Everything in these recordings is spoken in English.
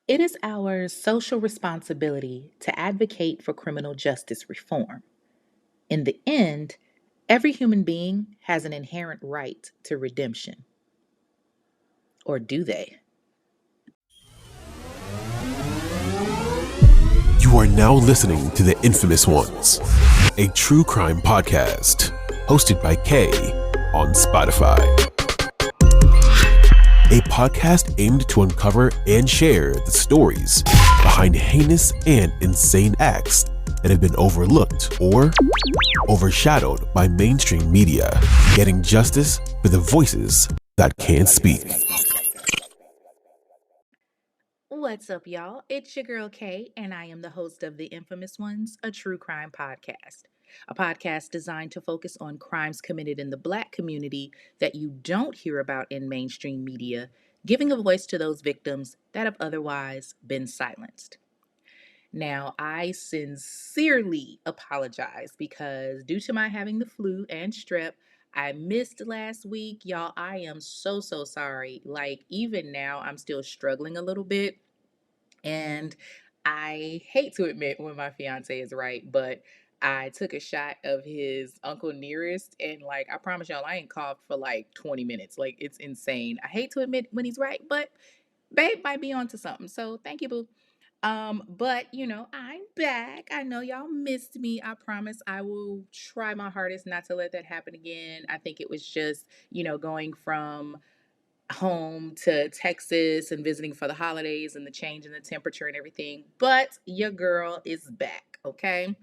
It is our social responsibility to advocate for criminal justice reform. In the end, every human being has an inherent right to redemption. Or do they? You are now listening to The Infamous Ones, a true crime podcast hosted by Kay on Spotify. A podcast aimed to uncover and share the stories behind heinous and insane acts that have been overlooked or overshadowed by mainstream media, getting justice for the voices that can't speak. What's up, y'all? It's your girl Kay, and I am the host of The Infamous Ones, a true crime podcast. A podcast designed to focus on crimes committed in the Black community that you don't hear about in mainstream media, giving a voice to those victims that have otherwise been silenced. Now, I sincerely apologize because due to my having the flu and strep, I missed last week. Y'all, I am so sorry. Like, even now, I'm still struggling a little bit. And I hate to admit when my fiance is right, but I took a shot of his Uncle Nearest, and like, I promise y'all, I ain't coughed for like 20 minutes. Like, it's insane. I hate to admit when he's right, but babe might be onto something. So thank you, boo. But I'm back. I know y'all missed me. I promise I will try my hardest not to let that happen again. I think it was just, going from home to Texas and visiting for the holidays and the change in the temperature and everything. But your girl is back, okay?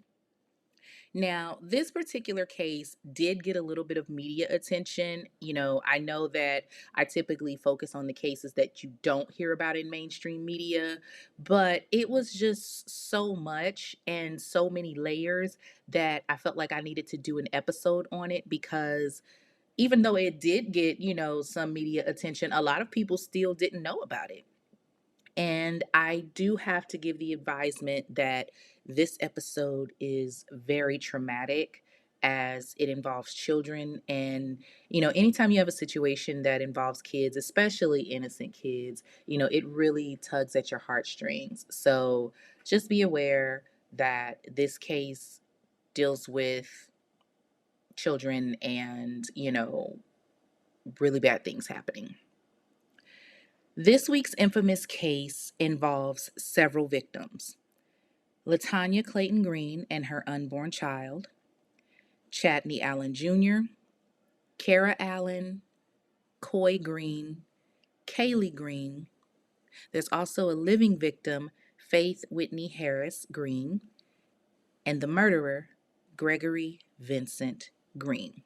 Now, this particular case did get a little bit of media attention. I know that I typically focus on the cases that you don't hear about in mainstream media, but it was just so much and so many layers that I felt like I needed to do an episode on it because even though it did get, some media attention, a lot of people still didn't know about it. And I do have to give the advisement that this episode is very traumatic as it involves children. And, anytime you have a situation that involves kids, especially innocent kids, it really tugs at your heartstrings. So just be aware that this case deals with children and, really bad things happening. This week's infamous case involves several victims: Latanya Clayton Green and her unborn child, Chadney Allen Jr., Kara Allen, Coy Green, Kaylee Green. There's also a living victim, Faith Whitney Harris Green, and the murderer, Gregory Vincent Green.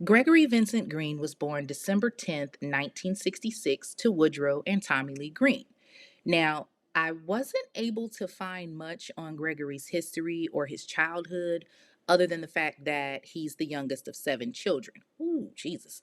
Gregory Vincent Green was born December 10th, 1966, to Woodrow and Tommy Lee Green. Now, I wasn't able to find much on Gregory's history or his childhood other than the fact that he's the youngest of 7 children. Ooh, Jesus.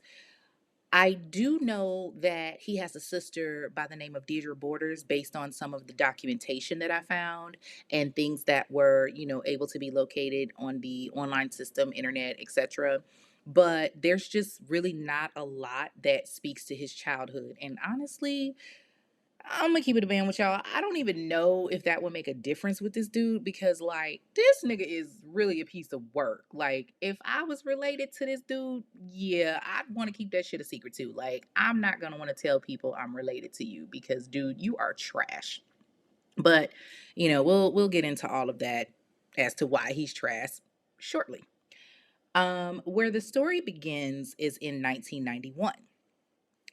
I do know that he has a sister by the name of Deidre Borders based on some of the documentation that I found and things that were, able to be located on the online system, internet, etc. But there's just really not a lot that speaks to his childhood. And honestly, I'm gonna keep it a band with y'all. I don't even know if that would make a difference with this dude because, like, this nigga is really a piece of work. Like, if I was related to this dude, yeah, I'd want to keep that shit a secret too. Like, I'm not gonna want to tell people I'm related to you because, dude, you are trash. But we'll get into all of that as to why he's trash shortly. Where the story begins is in 1991.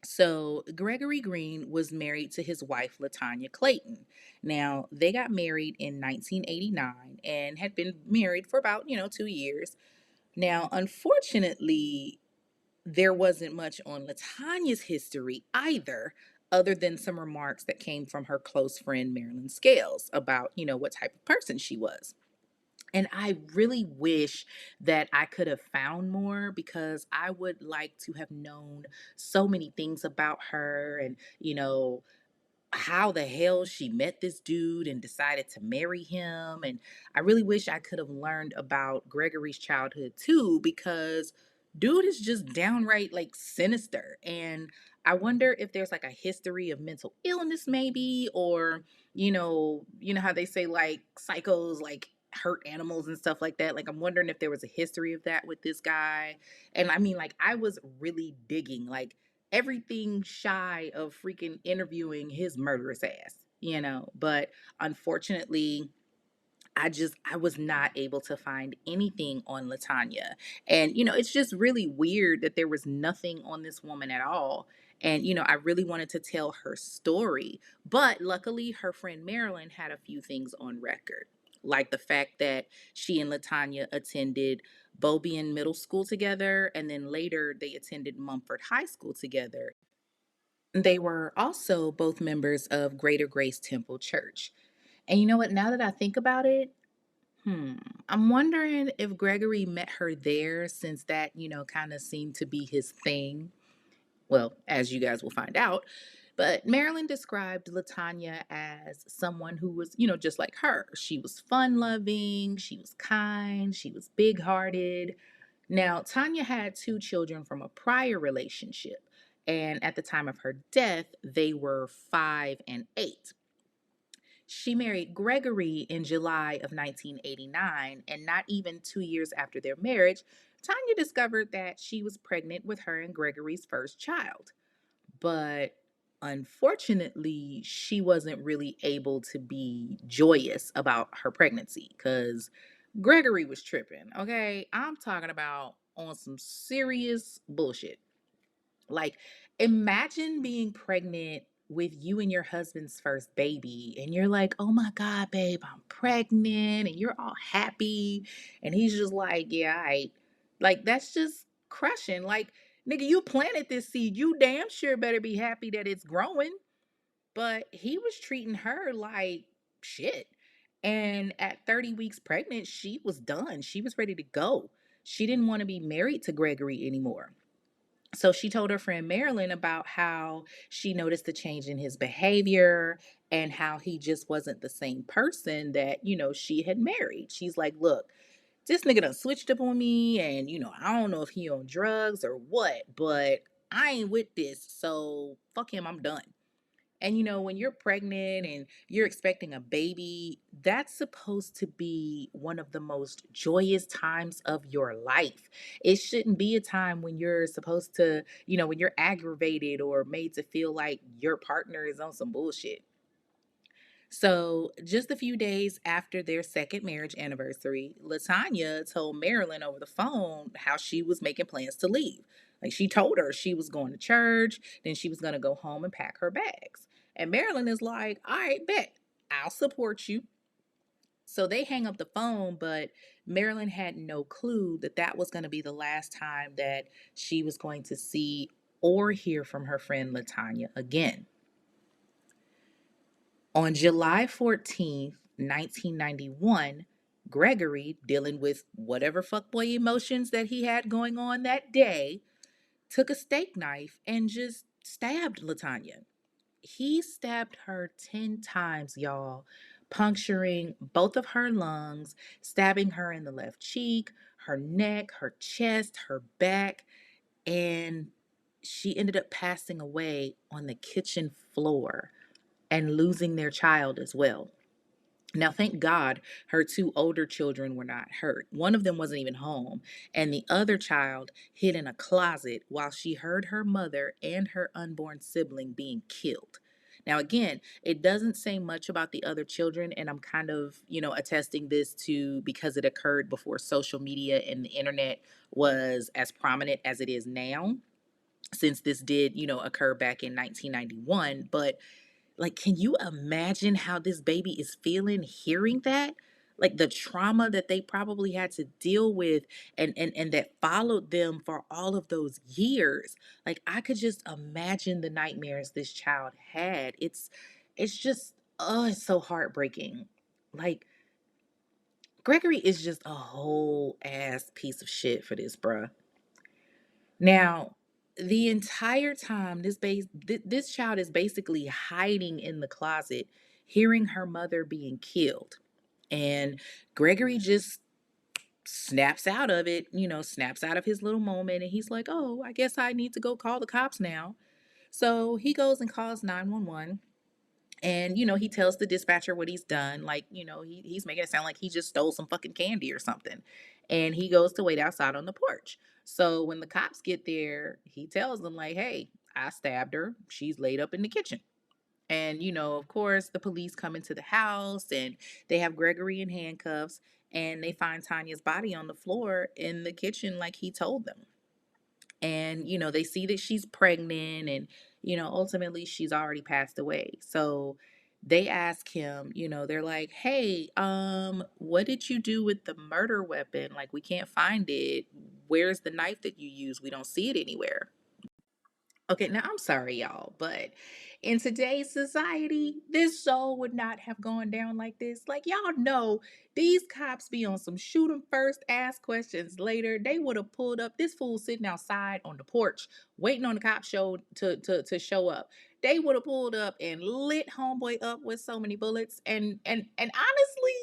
So, Gregory Green was married to his wife, Latanya Clayton. Now, they got married in 1989 and had been married for about, 2 years. Now, unfortunately, there wasn't much on Latanya's history either, other than some remarks that came from her close friend, Marilyn Scales, about, what type of person she was. And I really wish that I could have found more because I would like to have known so many things about her and, how the hell she met this dude and decided to marry him. And I really wish I could have learned about Gregory's childhood too, because dude is just downright like sinister. And I wonder if there's like a history of mental illness maybe, or you know how they say like psychos like hurt animals and stuff like that. Like I'm wondering if there was a history of that with this guy. And I mean, like I was really digging like everything shy of freaking interviewing his murderous ass, but unfortunately I was not able to find anything on Latanya. And it's just really weird that there was nothing on this woman at all. And I really wanted to tell her story, but luckily her friend Marilyn had a few things on record. Like the fact that she and Latanya attended Bobian Middle School together, and then later they attended Mumford High School together. They were also both members of Greater Grace Temple Church. And you know what? Now that I think about it, Hmm. I'm wondering if Gregory met her there since that, kind of seemed to be his thing. Well, as you guys will find out. But Marilyn described Latanya as someone who was, just like her. She was fun loving, she was kind, she was big hearted. Now, Tanya had two children from a prior relationship. And at the time of her death, they were 5 and 8. She married Gregory in July of 1989, and not even 2 years after their marriage, Tanya discovered that she was pregnant with her and Gregory's first child. But unfortunately, she wasn't really able to be joyous about her pregnancy because Gregory was tripping. Okay, I'm talking about on some serious bullshit. Like, imagine being pregnant with you and your husband's first baby, and you're like, oh my God, babe, I'm pregnant, and you're all happy. And he's just like, yeah, like, that's just crushing. Like, nigga, you planted this seed. You damn sure better be happy that it's growing. But he was treating her like shit. And at 30 weeks pregnant, she was done. She was ready to go. She didn't want to be married to Gregory anymore. So she told her friend Marilyn about how she noticed the change in his behavior and how he just wasn't the same person that, she had married. She's like, look, this nigga done switched up on me, and, I don't know if he on drugs or what, but I ain't with this. So fuck him, I'm done. And when you're pregnant and you're expecting a baby, that's supposed to be one of the most joyous times of your life. It shouldn't be a time when you're supposed to, when you're aggravated or made to feel like your partner is on some bullshit. So, just a few days after their second marriage anniversary, Latanya told Marilyn over the phone how she was making plans to leave. Like, she told her she was going to church, then she was going to go home and pack her bags. And Marilyn is like, all right, bet, I'll support you. So they hang up the phone, but Marilyn had no clue that that was going to be the last time that she was going to see or hear from her friend Latanya again. On July 14th, 1991, Gregory, dealing with whatever fuckboy emotions that he had going on that day, took a steak knife and just stabbed Latanya. He stabbed her 10 times, y'all, puncturing both of her lungs, stabbing her in the left cheek, her neck, her chest, her back, and she ended up passing away on the kitchen floor and losing their child as well. Now, thank God her two older children were not hurt. One of them wasn't even home, and the other child hid in a closet while she heard her mother and her unborn sibling being killed. Now, again, it doesn't say much about the other children, and I'm kind of, attesting this to because it occurred before social media and the internet was as prominent as it is now, since this did, occur back in 1991. But like, can you imagine how this baby is feeling hearing that? Like the trauma that they probably had to deal with and that followed them for all of those years. Like I could just imagine the nightmares this child had. It's just it's so heartbreaking. Like Gregory is just a whole ass piece of shit for this, bruh. Now, the entire time this child is basically hiding in the closet, hearing her mother being killed. And Gregory just snaps out of it, snaps out of his little moment. And he's like, oh, I guess I need to go call the cops now. So he goes and calls 911. And, he tells the dispatcher what he's done. Like, he's making it sound like he just stole some fucking candy or something. And he goes to wait outside on the porch. So when the cops get there, he tells them, like, hey, I stabbed her. She's laid up in the kitchen. And, of course, the police come into the house and they have Gregory in handcuffs and they find Tanya's body on the floor in the kitchen like he told them. And, they see that she's pregnant and, ultimately she's already passed away. So they ask him, they're like, hey, what did you do with the murder weapon? Like, we can't find it. Where's the knife that you used? We don't see it anywhere. Okay, now I'm sorry, y'all, but in today's society, this show would not have gone down like this. Like, y'all know, these cops be on some shoot 'em first, ask questions later. They would have pulled up this fool sitting outside on the porch, waiting on the cop show to show up. They would have pulled up and lit homeboy up with so many bullets. And honestly,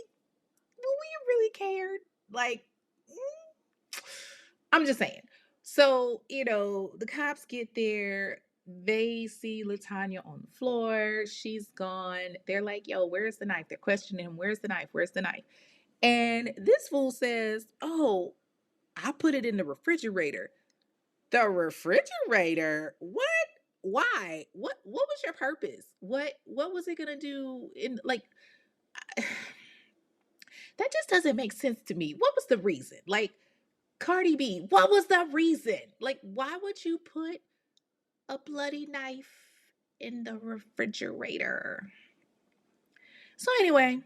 will we really cared? Like, I'm just saying. So, the cops get there. They see Latanya on the floor. She's gone. They're like, yo, where's the knife? They're questioning him. Where's the knife? Where's the knife? And this fool says, oh, I put it in the refrigerator. The refrigerator? What? Why? What was your purpose? What was it gonna do in like that just doesn't make sense to me. What was the reason? Like Cardi B, what was the reason? Like, why would you put a bloody knife in the refrigerator? So, anyway,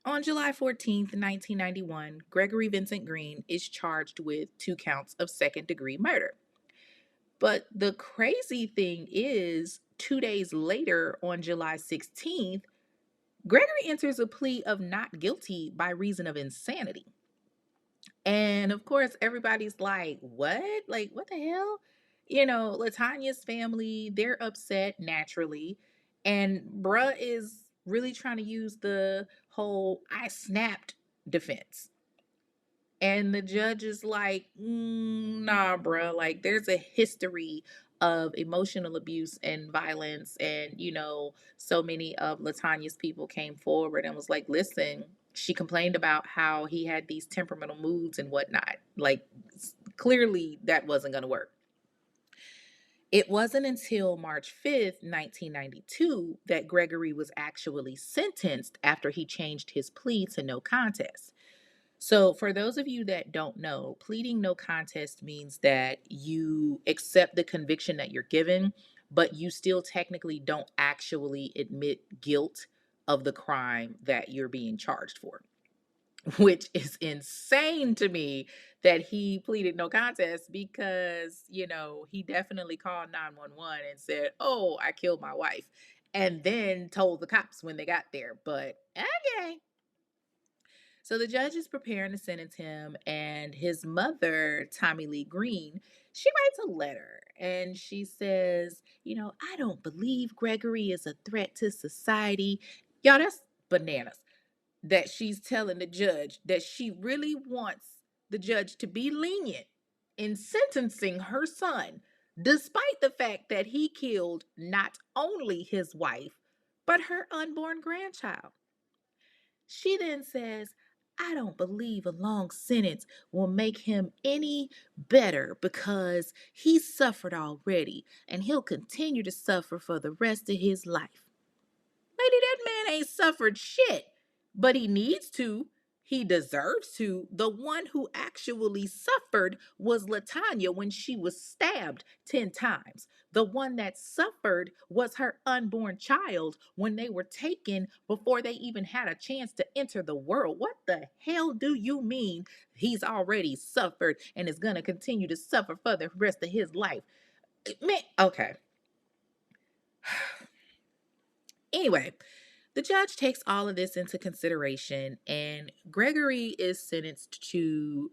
on July 14th, 1991, Gregory Vincent Green is charged with 2 counts of second-degree murder. But the crazy thing is, 2 days later, on July 16th, Gregory enters a plea of not guilty by reason of insanity. And of course, everybody's like, what? Like, what the hell? Latanya's family, they're upset naturally. And bruh is really trying to use the whole I snapped defense. And the judge is like, nah, bruh. Like, there's a history of emotional abuse and violence. And, so many of Latanya's people came forward and was like, listen, she complained about how he had these temperamental moods and whatnot. Like, clearly, that wasn't going to work. It wasn't until March 5th, 1992, that Gregory was actually sentenced after he changed his plea to no contest. So, for those of you that don't know, pleading no contest means that you accept the conviction that you're given, but you still technically don't actually admit guilt of the crime that you're being charged for, which is insane to me that he pleaded no contest because, he definitely called 911 and said, oh, I killed my wife, and then told the cops when they got there. But okay. So the judge is preparing to sentence him, and his mother, Tommy Lee Green, she writes a letter and she says, I don't believe Gregory is a threat to society. Y'all, that's bananas that she's telling the judge that she really wants the judge to be lenient in sentencing her son, despite the fact that he killed not only his wife, but her unborn grandchild. She then says, I don't believe a long sentence will make him any better because he suffered already and he'll continue to suffer for the rest of his life. Lady, that man ain't suffered shit, but he needs to. He deserves to. The one who actually suffered was Latanya when she was stabbed 10 times. The one that suffered was her unborn child when they were taken before they even had a chance to enter the world. What the hell do you mean he's already suffered and is going to continue to suffer for the rest of his life? Man, okay. Anyway, the judge takes all of this into consideration, and Gregory is sentenced to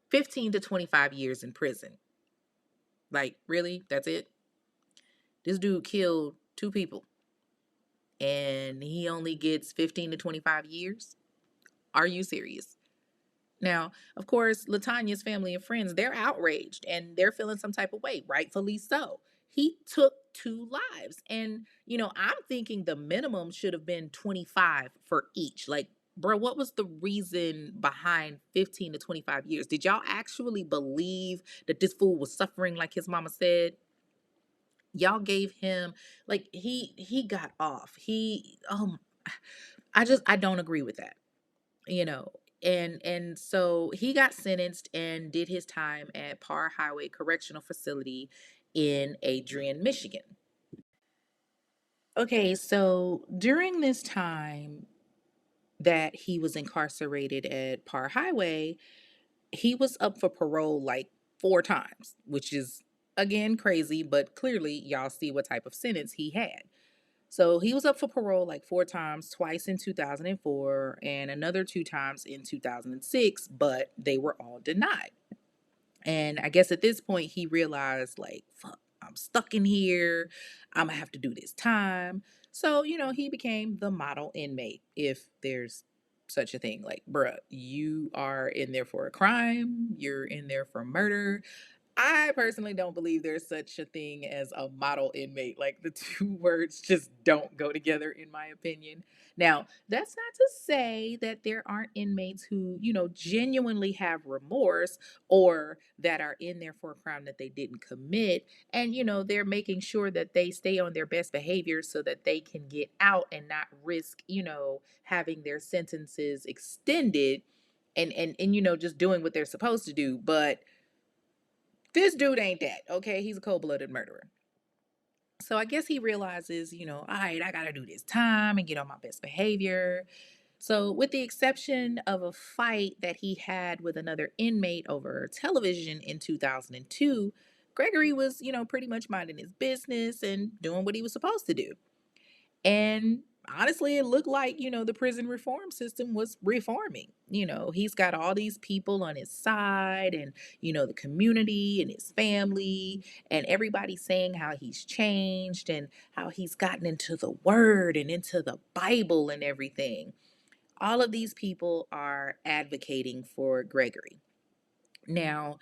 15 to 25 years in prison. Like, really? That's it? This dude killed 2 people, and he only gets 15 to 25 years? Are you serious? Now, of course, Latanya's family and friends, they're outraged and they're feeling some type of way, rightfully so. He took two lives. And, I'm thinking the minimum should have been 25 for each. Like, bro, what was the reason behind 15 to 25 years? Did y'all actually believe that this fool was suffering like his mama said? Y'all gave him like he got off. I don't agree with that, you know. And so he got sentenced and did his time at Parr Highway Correctional Facility in Adrian, Michigan. Okay, so during this time that he was incarcerated at Parr Highway, he was up for parole like four times, which is again crazy, but clearly y'all see what type of sentence he had. So he was up for parole like four times, twice in 2004 and another two times in 2006, but they were all denied. And I guess at this point he realized, like, fuck, I'm stuck in here. I'm gonna have to do this time. So, he became the model inmate, if there's such a thing. Like, bruh, you are in there for a crime, you're in there for murder. I personally don't believe there's such a thing as a model inmate. Like, the two words just don't go together, in my opinion. Now, that's not to say that there aren't inmates who, genuinely have remorse or that are in there for a crime that they didn't commit. And, they're making sure that they stay on their best behavior so that they can get out and not risk, having their sentences extended and just doing what they're supposed to do. But this dude ain't that, okay? He's a cold-blooded murderer. So I guess he realizes, all right, I gotta do this time and get on my best behavior. So, with the exception of a fight that he had with another inmate over television in 2002, Gregory was, pretty much minding his business and doing what he was supposed to do. And honestly, it looked like, the prison reform system was reforming. He's got all these people on his side and, the community and his family and everybody saying how he's changed and how he's gotten into the word and into the Bible and everything. All of these people are advocating for Gregory. Now,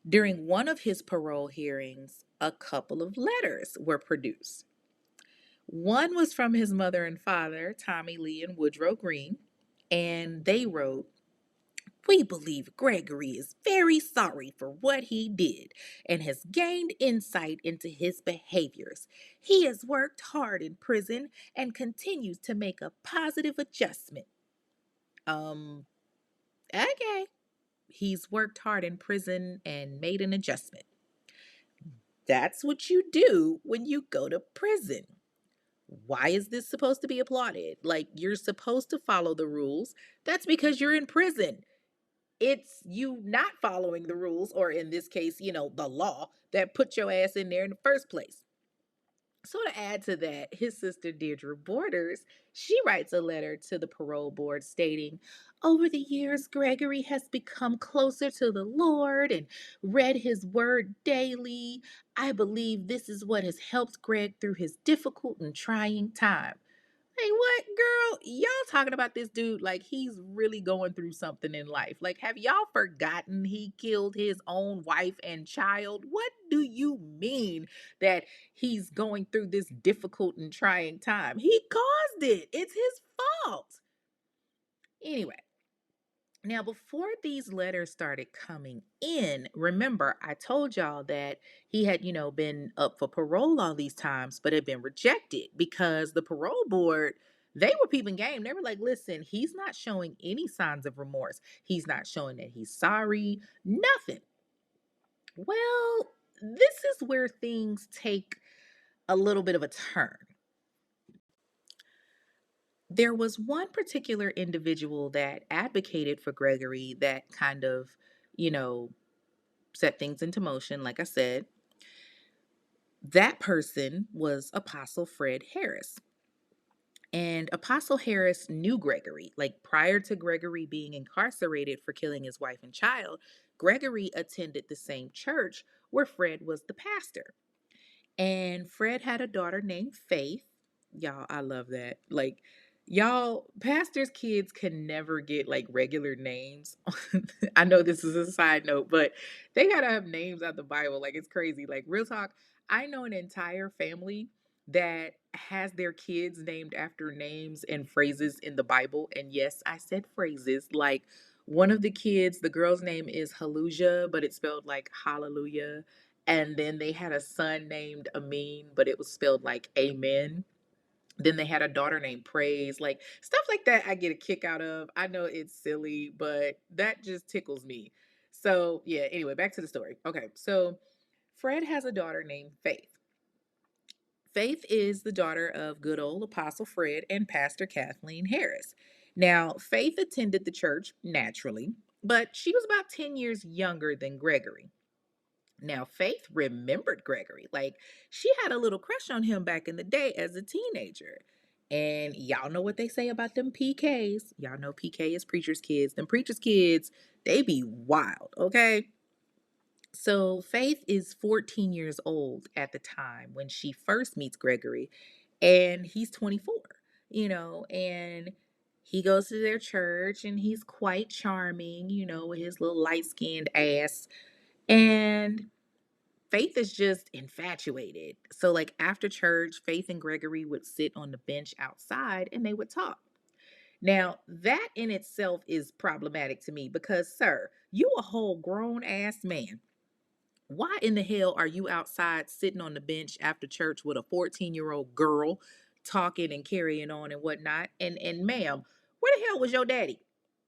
during one of his parole hearings, a couple of letters were produced. One was from his mother and father, Tommy Lee and Woodrow Green, and they wrote, "We believe Gregory is very sorry for what he did and has gained insight into his behaviors. He has worked hard in prison and continues to make a positive adjustment." Um, okay. He's worked hard in prison and made an adjustment. That's what you do when you go to prison. Why is this supposed to be applauded? Like, you're supposed to follow the rules. That's because you're in prison. It's you not following the rules, or in this case, the law that put your ass in there in the first place. So to add to that, his sister Deirdre Borders, she writes a letter to the parole board stating, "Over the years, Gregory has become closer to the Lord and read his word daily. I believe this is what has helped Greg through his difficult and trying time." Hey, what, girl? Y'all talking about this dude like he's really going through something in life. Like, have y'all forgotten he killed his own wife and child? What do you mean that he's going through this difficult and trying time? He caused it. It's his fault. Anyway, now, before these letters started coming in, remember, I told y'all that he had, been up for parole all these times, but had been rejected because the parole board, they were peeping game. They were like, listen, he's not showing any signs of remorse. He's not showing that he's sorry, nothing. Well, this is where things take a little bit of a turn. There was one particular individual that advocated for Gregory that kind of, you know, set things into motion. Like I said, that person was Apostle Fred Harris. And Apostle Harris knew Gregory. Like, prior to Gregory being incarcerated for killing his wife and child, Gregory attended the same church where Fred was the pastor. And Fred had a daughter named Faith. Y'all, I love that. Like, Y'all, pastors' kids can never get like regular names. I know this is a side note, but they gotta have names out the Bible. Like it's crazy. Like real talk, I know an entire family that has their kids named after names and phrases in the Bible. And yes, I said phrases. Like one of the kids, the girl's name is Haluja, but it's spelled like hallelujah. And then they had a son named Amin, but it was spelled like amen. Then they had a daughter named Praise, like stuff like that. I get a kick out of. I know it's silly, but that just tickles me. So, yeah, anyway, back to the story. Okay, so Fred has a daughter named Faith. Faith is the daughter of good old Apostle Fred and Pastor Kathleen Harris. Now, Faith attended the church naturally, but she was about 10 years younger than Gregory. Now, Faith remembered Gregory. Like, she had a little crush on him back in the day as a teenager. And y'all know what they say about them PKs. Y'all know PK is preacher's kids. Them preacher's kids, they be wild, okay? So, Faith is 14 years old at the time when she first meets Gregory, and he's 24, and he goes to their church and he's quite charming, with his little light skinned ass. And Faith is just infatuated. So, like after church, Faith and Gregory would sit on the bench outside and they would talk. Now, that in itself is problematic to me because, sir, you a whole grown ass man. Why in the hell are you outside sitting on the bench after church with a 14-year-old girl talking and carrying on and whatnot? And ma'am, where the hell was your daddy?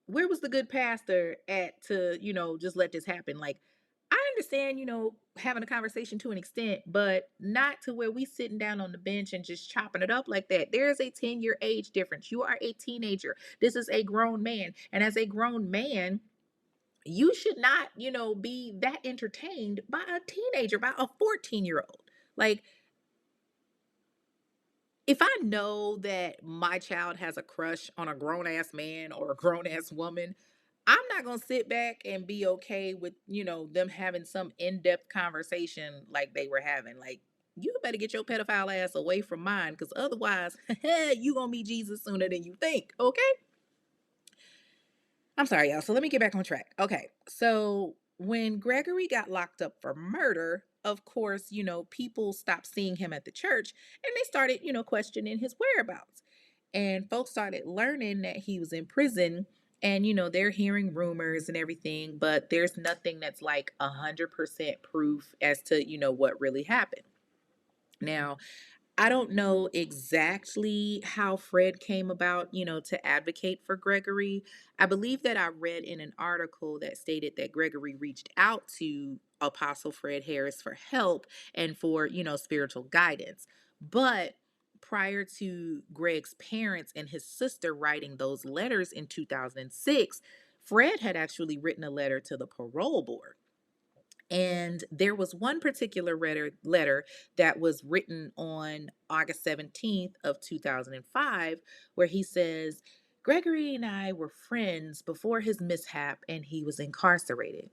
Where was the good pastor at to, just let this happen? Like, I understand, having a conversation to an extent, but not to where we sitting down on the bench and just chopping it up like that. There is a 10-year age difference. You are a teenager. This is a grown man. And as a grown man, you should not, be that entertained by a teenager, by a 14-year-old. Like, if I know that my child has a crush on a grown ass man or a grown ass woman, I'm not going to sit back and be okay with, them having some in depth conversation like they were having. Like, you better get your pedophile ass away from mine because otherwise, you going to meet Jesus sooner than you think. Okay. I'm sorry, y'all. So let me get back on track. Okay. So when Gregory got locked up for murder, of course, people stopped seeing him at the church and they started, questioning his whereabouts. And folks started learning that he was in prison and, they're hearing rumors and everything, but there's nothing that's like 100% proof as to, what really happened. Now, I don't know exactly how Fred came about, to advocate for Gregory. I believe that I read in an article that stated that Gregory reached out to Apostle Fred Harris for help and for, spiritual guidance. But prior to Greg's parents and his sister writing those letters in 2006, Fred had actually written a letter to the parole board. And there was one particular letter that was written on August 17th of 2005 where he says, Gregory and I were friends before his mishap and he was incarcerated.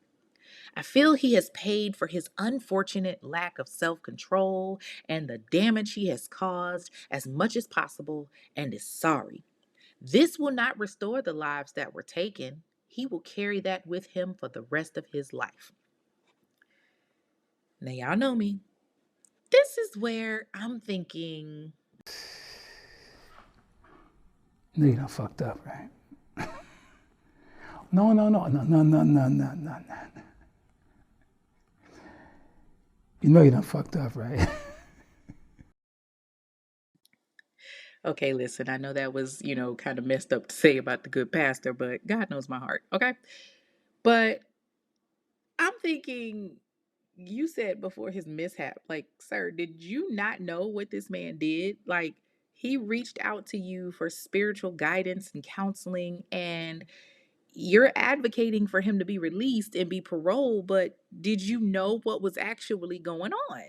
I feel he has paid for his unfortunate lack of self-control and the damage he has caused as much as possible and is sorry. This will not restore the lives that were taken. He will carry that with him for the rest of his life. Now, y'all know me. This is where I'm thinking, No, you done fucked up, right? No, no, no, no, no, no, no, no, no, no. You know you done fucked up, right? okay, listen, I know that was, kind of messed up to say about the good pastor, but God knows my heart, okay? But I'm thinking, you said before his mishap, like, sir, did you not know what this man did? Like, he reached out to you for spiritual guidance and counseling, and you're advocating for him to be released and be paroled, but did you know what was actually going on?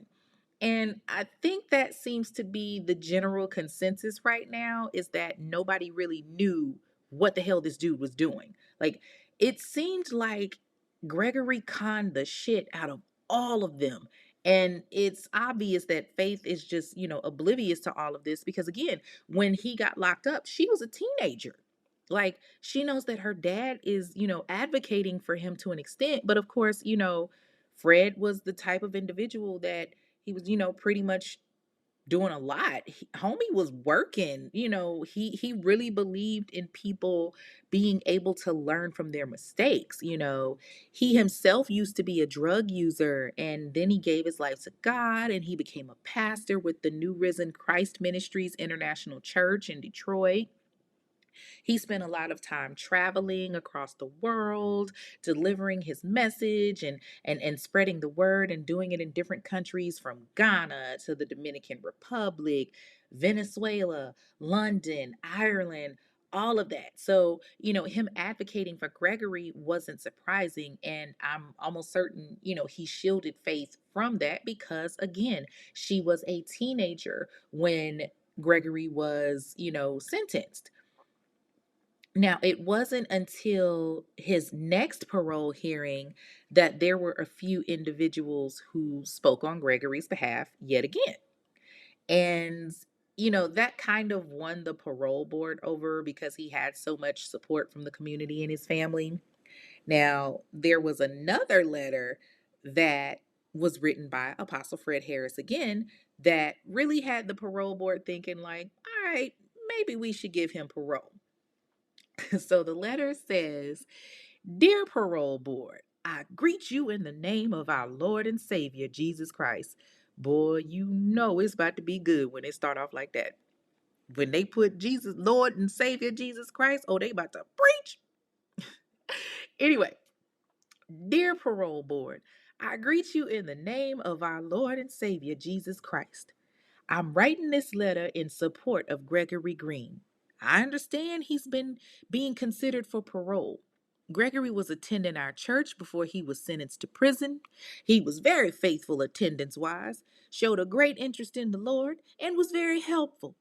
And I think that seems to be the general consensus right now is that nobody really knew what the hell this dude was doing. Like, it seemed like Gregory conned the shit out of all of them. And it's obvious that Faith is just, oblivious to all of this because, again, when he got locked up, she was a teenager. Like, she knows that her dad is, advocating for him to an extent. But of course, Fred was the type of individual that he was, pretty much doing a lot. Homie was working. He really believed in people being able to learn from their mistakes. He himself used to be a drug user, and then he gave his life to God, and he became a pastor with the New Risen Christ Ministries International Church in Detroit. He spent a lot of time traveling across the world, delivering his message and spreading the word and doing it in different countries from Ghana to the Dominican Republic, Venezuela, London, Ireland, all of that. So, him advocating for Gregory wasn't surprising. And I'm almost certain, he shielded Faith from that because, again, she was a teenager when Gregory was, sentenced. Now, it wasn't until his next parole hearing that there were a few individuals who spoke on Gregory's behalf yet again. And, that kind of won the parole board over because he had so much support from the community and his family. Now, there was another letter that was written by Apostle Fred Harris again that really had the parole board thinking, like, all right, maybe we should give him parole. So the letter says, "Dear Parole Board, I greet you in the name of our Lord and Savior, Jesus Christ." Boy, you know it's about to be good when they start off like that. When they put Jesus, Lord and Savior, Jesus Christ, oh, they about to preach. Anyway, dear Parole Board, I greet you in the name of our Lord and Savior, Jesus Christ. I'm writing this letter in support of Gregory Green. I understand he's been being considered for parole. Gregory was attending our church before he was sentenced to prison. He was very faithful attendance wise, showed a great interest in the Lord, and was very helpful.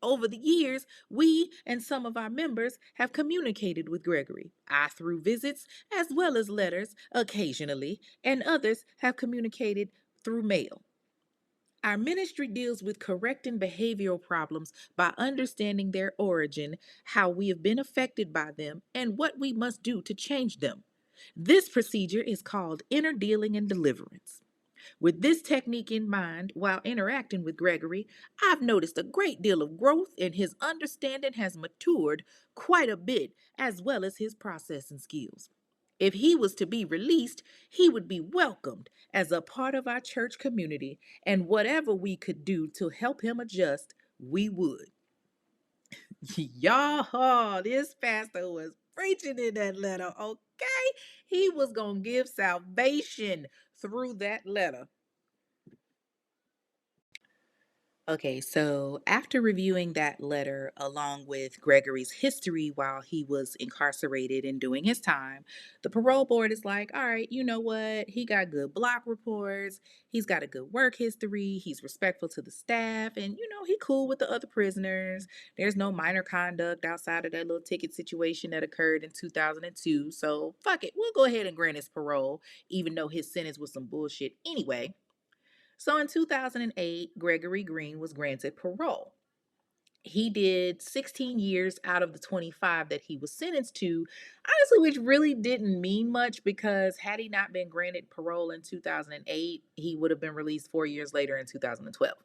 Over the years, we and some of our members have communicated with Gregory. I through visits as well as letters occasionally, and others have communicated through mail. Our ministry deals with correcting behavioral problems by understanding their origin, how we have been affected by them, and what we must do to change them. This procedure is called inner dealing and deliverance. With this technique in mind, while interacting with Gregory, I've noticed a great deal of growth, and his understanding has matured quite a bit, as well as his processing skills. If he was to be released, he would be welcomed as a part of our church community, and whatever we could do to help him adjust, we would. Y'all, this pastor was preaching in that letter, okay? He was going to give salvation through that letter. Okay, so after reviewing that letter along with Gregory's history while he was incarcerated and doing his time, the parole board is like, all right, you know what? He got good block reports. He's got a good work history. He's respectful to the staff, and he cool with the other prisoners. There's no minor conduct outside of that little ticket situation that occurred in 2002. So fuck it, we'll go ahead and grant his parole, even though his sentence was some bullshit anyway. So in 2008, Gregory Green was granted parole. He did 16 years out of the 25 that he was sentenced to, honestly, which really didn't mean much because had he not been granted parole in 2008, he would have been released 4 years later in 2012.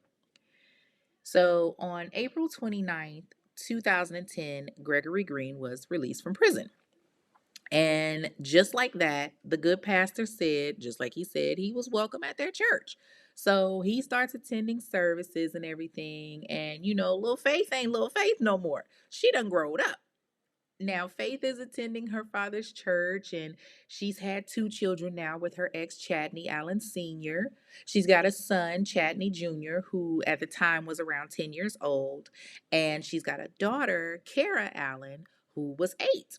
So on April 29th, 2010, Gregory Green was released from prison. And just like that, the good pastor said, just like he said, he was welcome at their church. So he starts attending services and everything. And, little Faith ain't little Faith no more. She done growed up. Now, Faith is attending her father's church, and she's had two children now with her ex, Chadney Allen Sr. She's got a son, Chadney Jr., who at the time was around 10 years old. And she's got a daughter, Kara Allen, who was 8.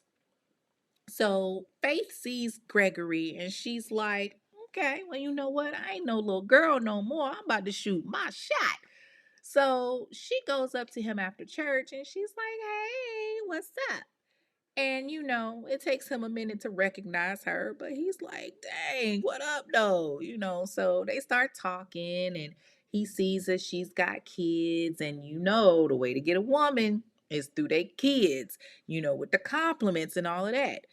So Faith sees Gregory and she's like, okay, well, you know what? I ain't no little girl no more. I'm about to shoot my shot. So she goes up to him after church and she's like, hey, what's up? And, it takes him a minute to recognize her, but he's like, dang, what up, though? So they start talking, and he sees that she's got kids. And, the way to get a woman is through their kids, with the compliments and all of that.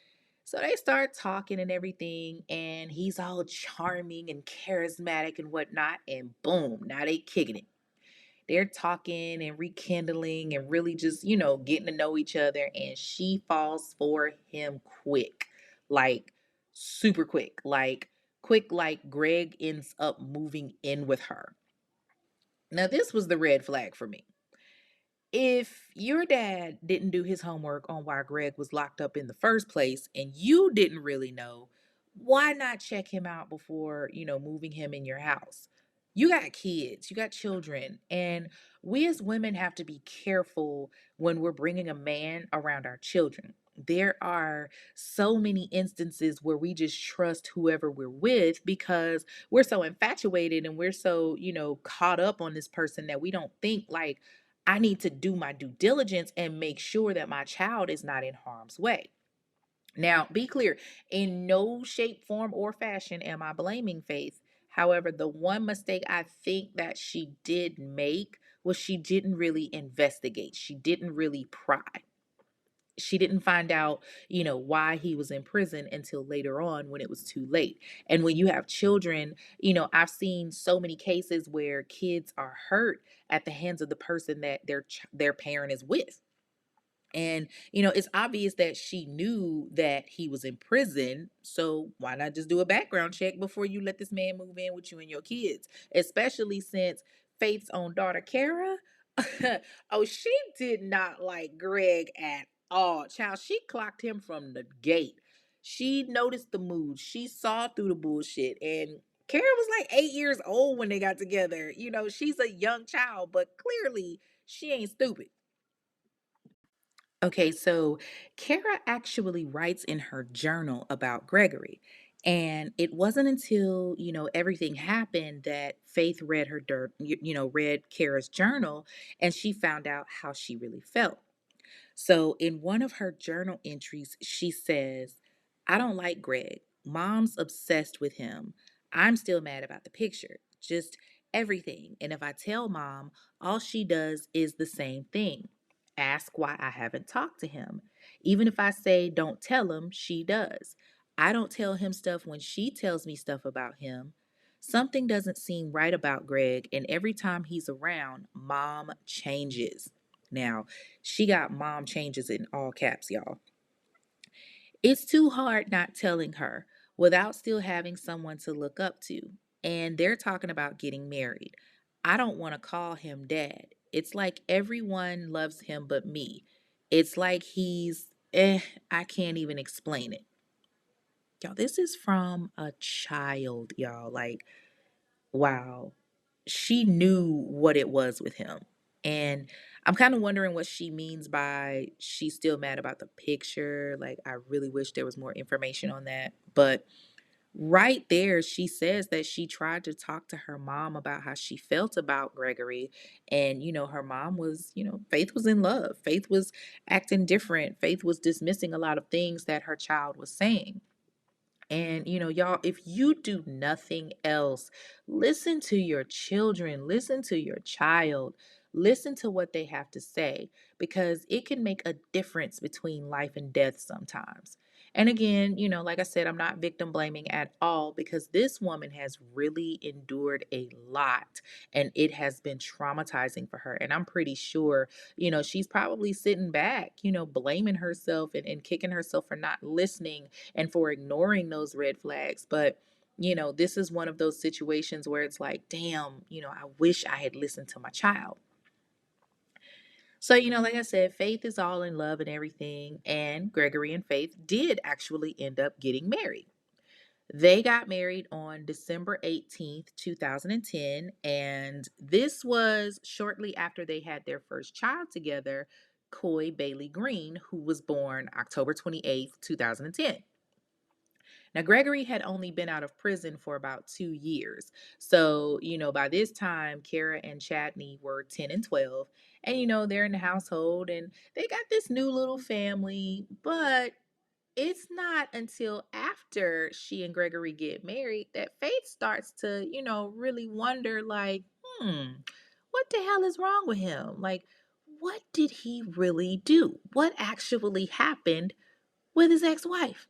So they start talking and everything, and he's all charming and charismatic and whatnot. And boom, now they kicking it. They're talking and rekindling and really just, getting to know each other. And she falls for him quick, like super quick, like Greg ends up moving in with her. Now, this was the red flag for me. If your dad didn't do his homework on why Greg was locked up in the first place and you didn't really know, why not check him out before, moving him in your house? You got kids, you got children, and we as women have to be careful when we're bringing a man around our children. There are so many instances where we just trust whoever we're with because we're so infatuated and we're so, caught up on this person that we don't think like, I need to do my due diligence and make sure that my child is not in harm's way. Now, be clear, in no shape, form, or fashion am I blaming Faith. However, the one mistake I think that she did make was she didn't really investigate. She didn't really pry. She didn't find out, why he was in prison until later on when it was too late. And when you have children, I've seen so many cases where kids are hurt at the hands of the person that their parent is with. And, it's obvious that she knew that he was in prison. So why not just do a background check before you let this man move in with you and your kids? Especially since Faith's own daughter, Kara, oh, she did not like Greg at all. Child, she clocked him from the gate. She noticed the mood. She saw through the bullshit. And Kara was like 8 years old when they got together. She's a young child, but clearly she ain't stupid. Okay, so Kara actually writes in her journal about Gregory. And it wasn't until, everything happened that Faith read read Kara's journal and she found out how she really felt. So, in one of her journal entries, she says, I don't like Greg. Mom's obsessed with him. I'm still mad about the picture. Just everything. And if I tell mom, all she does is the same thing. Ask why I haven't talked to him. Even if I say don't tell him, she does. I don't tell him stuff when she tells me stuff about him. Something doesn't seem right about Greg, and every time he's around, mom changes. Now, she got mom changes in all caps, y'all. It's too hard not telling her without still having someone to look up to. And they're talking about getting married. I don't want to call him dad. It's like everyone loves him but me. It's like I can't even explain it. Y'all, this is from a child, y'all. Like, wow. She knew what it was with him. And I'm kind of wondering what she means by she's still mad about the picture. Like, I really wish there was more information on that. But right there, she says that she tried to talk to her mom about how she felt about Gregory. And, her mom was, Faith was in love. Faith was acting different. Faith was dismissing a lot of things that her child was saying. And, y'all, if you do nothing else, listen to your children, listen to your child, listen to what they have to say, because it can make a difference between life and death sometimes. And again, like I said, I'm not victim blaming at all because this woman has really endured a lot and it has been traumatizing for her. And I'm pretty sure, she's probably sitting back, blaming herself and kicking herself for not listening and for ignoring those red flags. But, this is one of those situations where it's like, damn, I wish I had listened to my child. So, like I said, Faith is all in love and everything. And Gregory and Faith did actually end up getting married. They got married on December 18th, 2010. And this was shortly after they had their first child together, Coy Bailey Green, who was born October 28th, 2010. Now, Gregory had only been out of prison for about 2 years. So, by this time, Kara and Chadney were 10 and 12. And, they're in the household and they got this new little family. But it's not until after she and Gregory get married that Faith starts to, really wonder, like, what the hell is wrong with him? Like, what did he really do? What actually happened with his ex wife?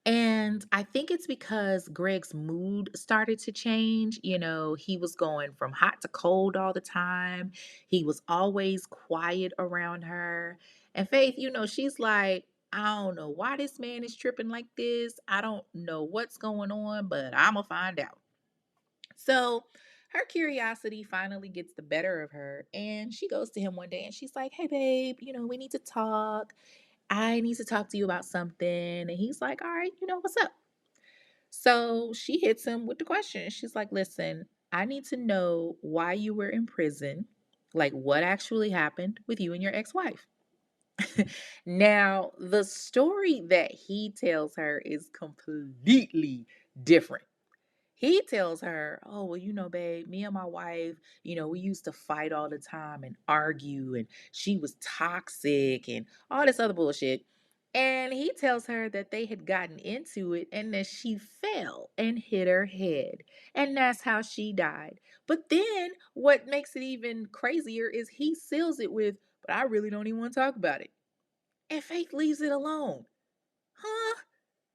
And I think it's because Greg's mood started to change. He was going from hot to cold all the time. He was always quiet around her. And Faith, she's like, I don't know why this man is tripping like this. I don't know what's going on, but I'm going to find out. So her curiosity finally gets the better of her. And she goes to him one day and she's like, hey, babe, we need to talk. I need to talk to you about something. And he's like, all right, what's up? So she hits him with the question. She's like, listen, I need to know why you were in prison, like what actually happened with you and your ex wife. Now, the story that he tells her is completely different. He tells her, oh, well, babe, me and my wife, we used to fight all the time and argue, and she was toxic and all this other bullshit. And he tells her that they had gotten into it and that she fell and hit her head. And that's how she died. But then what makes it even crazier is he seals it with, but I really don't even want to talk about it. And Faith leaves it alone. Huh?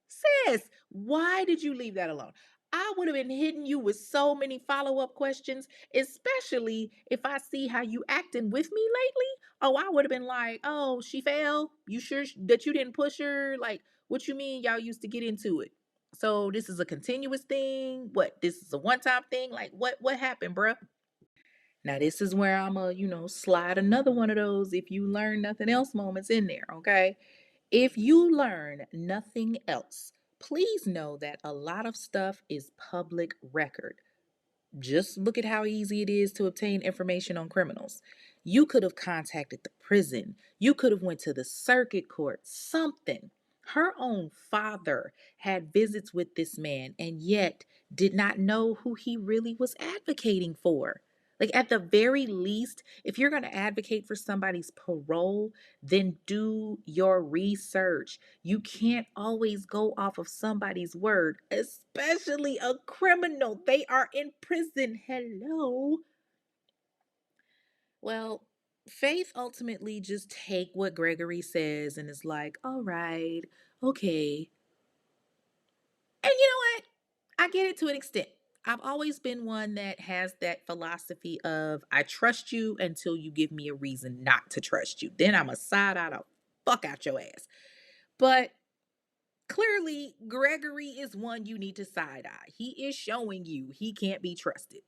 Sis, why did you leave that alone? I would have been hitting you with so many follow-up questions, especially if I see how you acting with me lately. Oh, I would have been like, oh, she fell. You sure that you didn't push her? Like, what you mean y'all used to get into it? So this is a continuous thing? What? This is a one-time thing? Like, what happened, bruh? Now, this is where I'm a, slide another one of those if you learn nothing else moments in there, okay? If you learn nothing else, please know that a lot of stuff is public record. Just look at how easy it is to obtain information on criminals. You could have contacted the prison. You could have went to the circuit court, something. Her own father had visits with this man and yet did not know who he really was advocating for. Like, at the very least, if you're going to advocate for somebody's parole, then do your research. You can't always go off of somebody's word, especially a criminal. They are in prison. Hello. Well, Faith ultimately just take what Gregory says and is like, all right, okay. And you know what? I get it to an extent. I've always been one that has that philosophy of I trust you until you give me a reason not to trust you. Then I'm a side eye the fuck out your ass. But clearly, Gregory is one you need to side eye. He is showing you he can't be trusted.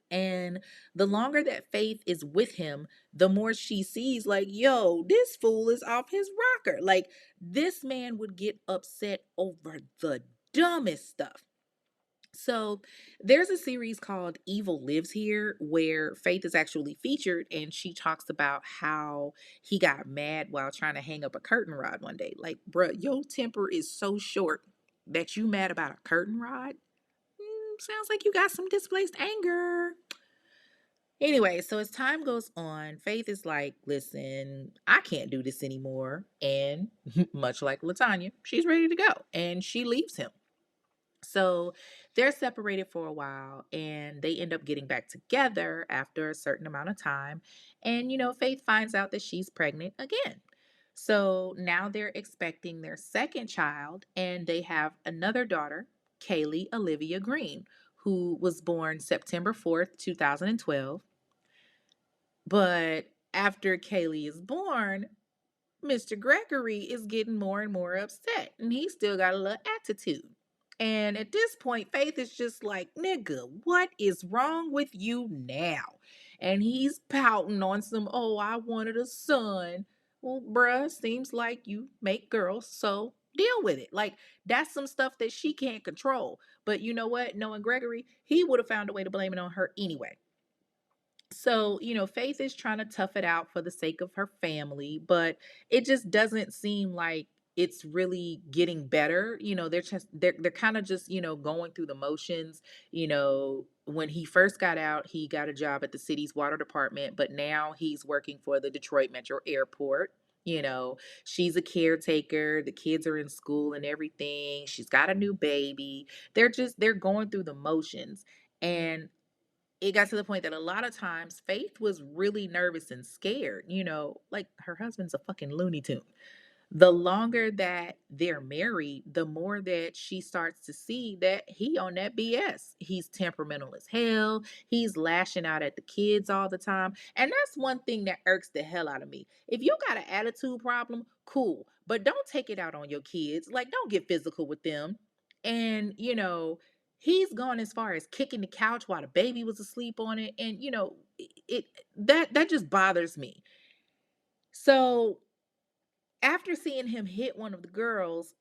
And the longer that Faith is with him, the more she sees, like, yo, this fool is off his rocker. Like, this man would get upset over the dumbest stuff. So there's a series called Evil Lives Here where Faith is actually featured and she talks about how he got mad while trying to hang up a curtain rod one day. Like, bruh, your temper is so short that you mad about a curtain rod? Sounds like you got some displaced anger. Anyway, so as time goes on, Faith is like, listen, I can't do this anymore. And much like Latanya, she's ready to go and she leaves him. So they're separated for a while and they end up getting back together after a certain amount of time. And, Faith finds out that she's pregnant again. So now they're expecting their second child and they have another daughter, Kaylee Olivia Green, who was born September 4th, 2012. But after Kaylee is born, Mr. Gregory is getting more and more upset, and he's still got a little attitude. And at this point, Faith is just like, nigga, what is wrong with you now? And he's pouting on some, oh, I wanted a son. Well, bruh, seems like you make girls, so deal with it. Like, that's some stuff that she can't control. But you know what? Knowing Gregory, he would have found a way to blame it on her anyway. So, Faith is trying to tough it out for the sake of her family, but it just doesn't seem like it's really getting better. They're kind of just, going through the motions. When he first got out, he got a job at the city's water department, but now he's working for the Detroit Metro Airport. You know, she's a caretaker, the kids are in school and everything. She's got a new baby. They're going through the motions. And it got to the point that a lot of times Faith was really nervous and scared, like her husband's a fucking Looney Tune. The longer that they're married, the more that she starts to see that he on that BS. He's temperamental as hell. He's lashing out at the kids all the time. And that's one thing that irks the hell out of me. If you got an attitude problem, cool, but don't take it out on your kids. Like, don't get physical with them. And, he's gone as far as kicking the couch while the baby was asleep on it. And, that just bothers me. So after seeing him hit one of the girls,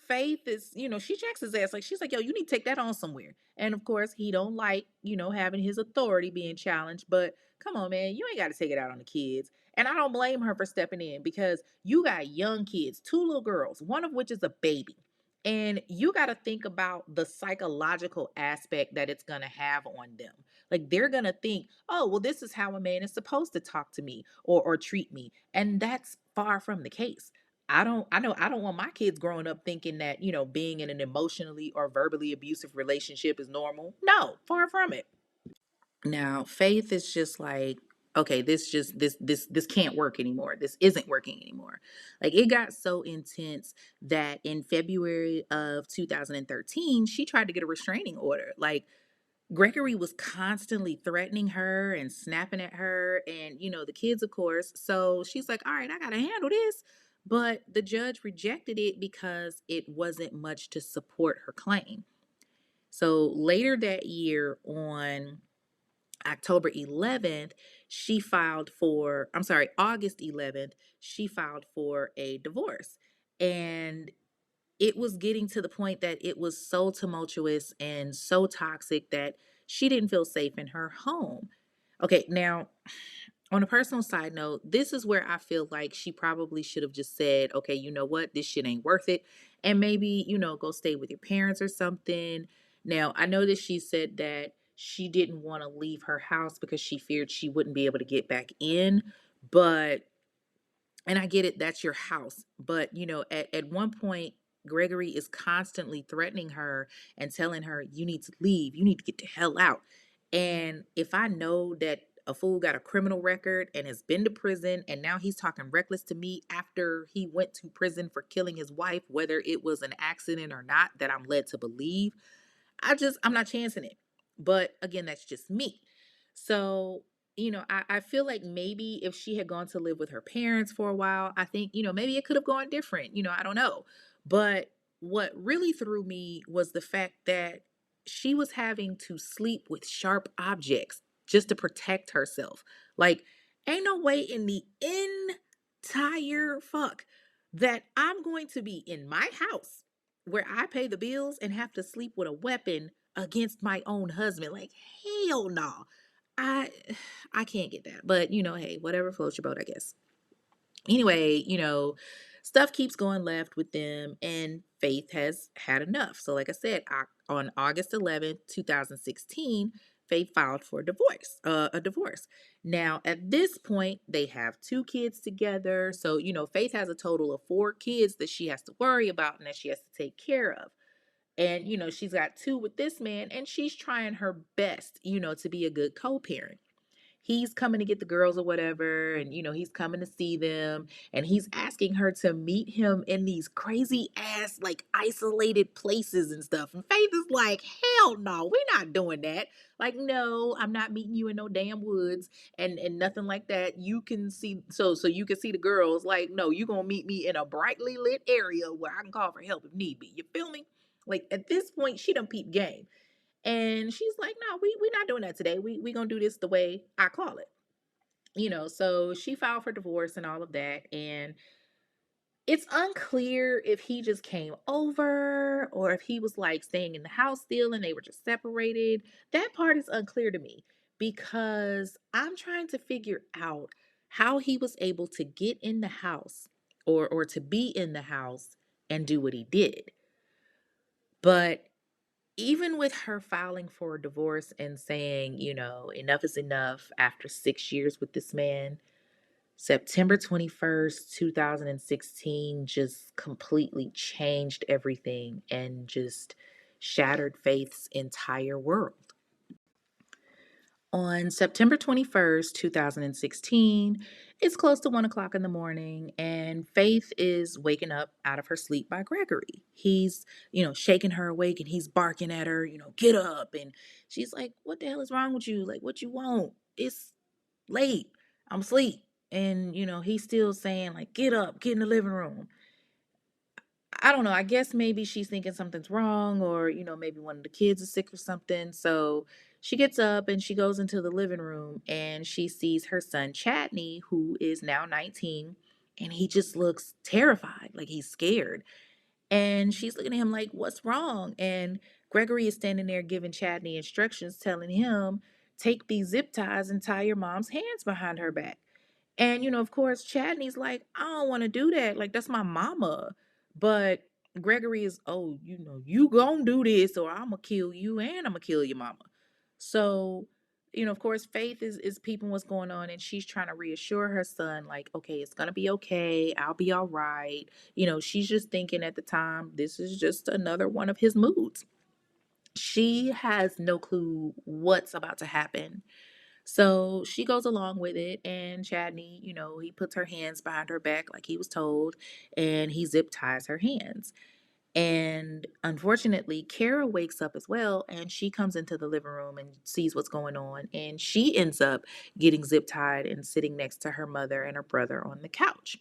Faith is, she checks his ass. Like, she's like, yo, you need to take that on somewhere. And of course, he don't like, having his authority being challenged. But come on, man, you ain't got to take it out on the kids. And I don't blame her for stepping in because you got young kids, two little girls, one of which is a baby. And you got to think about the psychological aspect that it's going to have on them. Like, they're going to think, oh, well, this is how a man is supposed to talk to me or treat me. And that's far from the case. I don't want my kids growing up thinking that, being in an emotionally or verbally abusive relationship is normal. No, far from it. Now, Faith is just like, okay, this can't work anymore. This isn't working anymore. Like, it got so intense that in February of 2013, she tried to get a restraining order. Like, Gregory was constantly threatening her and snapping at her and, the kids, of course. So she's like, all right, I got to handle this. But the judge rejected it because it wasn't much to support her claim. So later that year, on October 11th, August 11th, she filed for a divorce. And it was getting to the point that it was so tumultuous and so toxic that she didn't feel safe in her home. Okay, now, on a personal side note, this is where I feel like she probably should have just said, okay, you know what, this shit ain't worth it. And maybe, go stay with your parents or something. Now, I know that she said that she didn't want to leave her house because she feared she wouldn't be able to get back in. But and I get it, that's your house. But, at one point, Gregory is constantly threatening her and telling her, you need to leave, you need to get the hell out. And if I know that a fool got a criminal record and has been to prison, and now he's talking reckless to me after he went to prison for killing his wife, whether it was an accident or not, that I'm led to believe, I'm not chancing it. But again, that's just me. So, I feel like maybe if she had gone to live with her parents for a while, I think, maybe it could have gone different. I don't know. But what really threw me was the fact that she was having to sleep with sharp objects just to protect herself. Like, ain't no way in the entire fuck that I'm going to be in my house where I pay the bills and have to sleep with a weapon against my own husband. Like, hell no. I I can't get that. But, hey, whatever floats your boat, I guess. Anyway, stuff keeps going left with them, and Faith has had enough. So like I said, on August 11th, 2016, Faith filed for a divorce. Now, at this point, they have two kids together. So, Faith has a total of four kids that she has to worry about and that she has to take care of. And, she's got two with this man, and she's trying her best, to be a good co-parent. He's coming to get the girls or whatever, and, he's coming to see them, and he's asking her to meet him in these crazy ass, like, isolated places and stuff. And Faith is like, hell no, we're not doing that. Like, no, I'm not meeting you in no damn woods and nothing like that. You can see, so you can see the girls. Like, no, you gonna meet me in a brightly lit area where I can call for help if need be. You feel me? Like, at this point, she done peep game. And she's like, no, we not doing that today. We gonna do this the way I call it. So she filed for divorce and all of that. And it's unclear if he just came over or if he was like staying in the house still and they were just separated. That part is unclear to me because I'm trying to figure out how he was able to get in the house or to be in the house and do what he did. But even with her filing for a divorce and saying, enough is enough after 6 years with this man, September 21st, 2016 just completely changed everything and just shattered Faith's entire world. On September 21st, 2016, it's close to 1 o'clock in the morning, and Faith is waking up out of her sleep by Gregory. He's, shaking her awake and he's barking at her, get up. And she's like, what the hell is wrong with you? Like, what you want? It's late. I'm asleep. And, he's still saying, like, get up, get in the living room. I don't know. I guess maybe she's thinking something's wrong, or, maybe one of the kids is sick or something. So she gets up and she goes into the living room and she sees her son, Chadney, who is now 19, and he just looks terrified, like he's scared. And she's looking at him like, what's wrong? And Gregory is standing there giving Chadney instructions, telling him, take these zip ties and tie your mom's hands behind her back. And, of course, Chadney's like, I don't want to do that. Like, that's my mama. But Gregory is, oh, you gonna do this or I'm gonna kill you and I'm gonna kill your mama. So, of course, Faith is peeping what's going on and she's trying to reassure her son, like, okay, it's gonna be okay. I'll be all right. She's just thinking at the time, this is just another one of his moods. She has no clue what's about to happen. So she goes along with it, and Chadney, he puts her hands behind her back like he was told, and he zip ties her hands. And unfortunately, Kara wakes up as well, and she comes into the living room and sees what's going on, and she ends up getting zip tied and sitting next to her mother and her brother on the couch.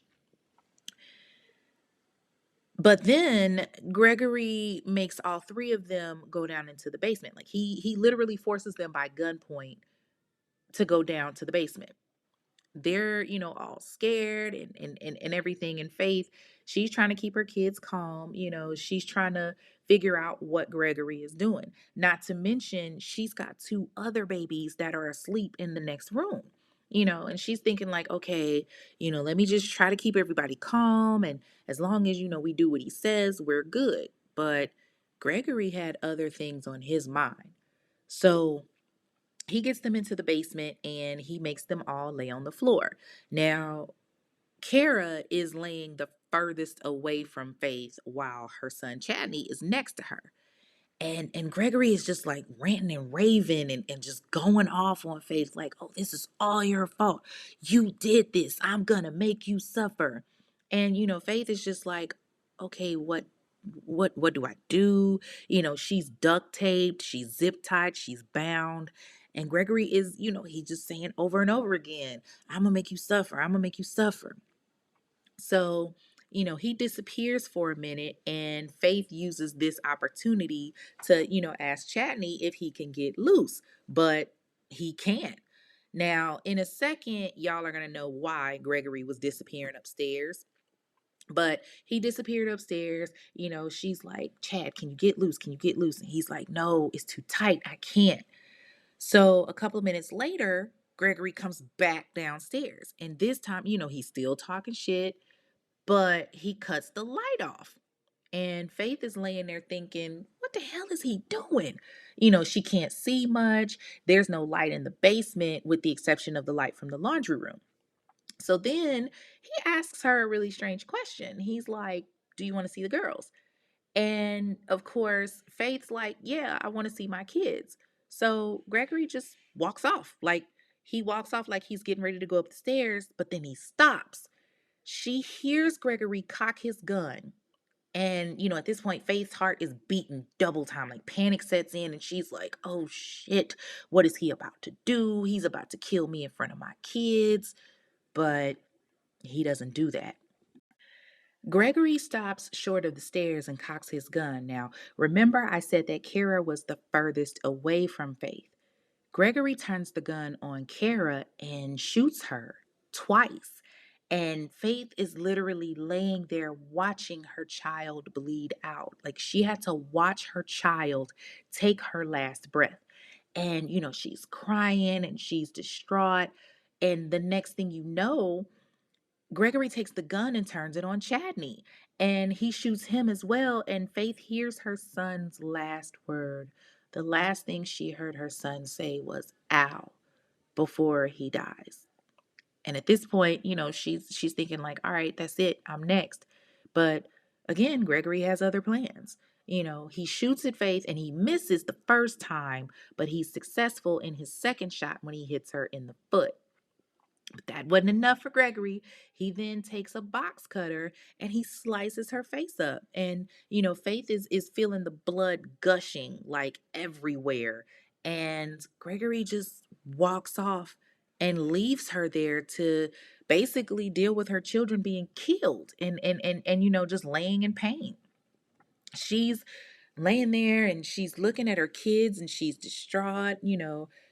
But then Gregory makes all three of them go down into the basement. Like he literally forces them by gunpoint to go down to the basement. They're, all scared and everything. And Faith, she's trying to keep her kids calm. She's trying to figure out what Gregory is doing. Not to mention, she's got two other babies that are asleep in the next room. And she's thinking like, okay, let me just try to keep everybody calm. And as long as, we do what he says, we're good. But Gregory had other things on his mind. So he gets them into the basement and he makes them all lay on the floor. Now, Kara is laying the furthest away from Faith while her son Chadney is next to her. And Gregory is just like ranting and raving and just going off on Faith like, oh, this is all your fault. You did this. I'm gonna make you suffer. And Faith is just like, okay, what do I do? She's duct taped, she's zip tied, she's bound. And Gregory is, he's just saying over and over again, I'm gonna make you suffer, I'm gonna make you suffer. So, he disappears for a minute, and Faith uses this opportunity to, ask Chadney if he can get loose, but he can't. Now, in a second, y'all are going to know why Gregory was disappearing upstairs. But he disappeared upstairs. She's like, Chad, can you get loose? Can you get loose? And he's like, no, it's too tight. I can't. So a couple of minutes later, Gregory comes back downstairs. And this time, he's still talking shit, but he cuts the light off. And Faith is laying there thinking, what the hell is he doing? She can't see much. There's no light in the basement with the exception of the light from the laundry room. So then he asks her a really strange question. He's like, do you want to see the girls? And of course, Faith's like, yeah, I want to see my kids. So Gregory just walks off. Like he walks off like he's getting ready to go up the stairs, but then he stops. She hears Gregory cock his gun. And, at this point, Faith's heart is beating double time. Like panic sets in and she's like, oh shit, what is he about to do? He's about to kill me in front of my kids. But he doesn't do that. Gregory stops short of the stairs and cocks his gun. Now, remember I said that Kara was the furthest away from Faith. Gregory turns the gun on Kara and shoots her twice. And Faith is literally laying there watching her child bleed out. Like she had to watch her child take her last breath. And, she's crying and she's distraught. And the next thing you know, Gregory takes the gun and turns it on Chadney, and he shoots him as well. And Faith hears her son's last word. The last thing she heard her son say was "ow" before he dies. And at this point, she's thinking like, all right, that's it. I'm next. But again, Gregory has other plans. He shoots at Faith and he misses the first time, but he's successful in his second shot when he hits her in the foot. But that wasn't enough for Gregory. He then takes a box cutter and he slices her face up. And Faith is feeling the blood gushing like everywhere. And Gregory just walks off and leaves her there to basically deal with her children being killed and just laying in pain. She's laying there and she's looking at her kids and she's distraught.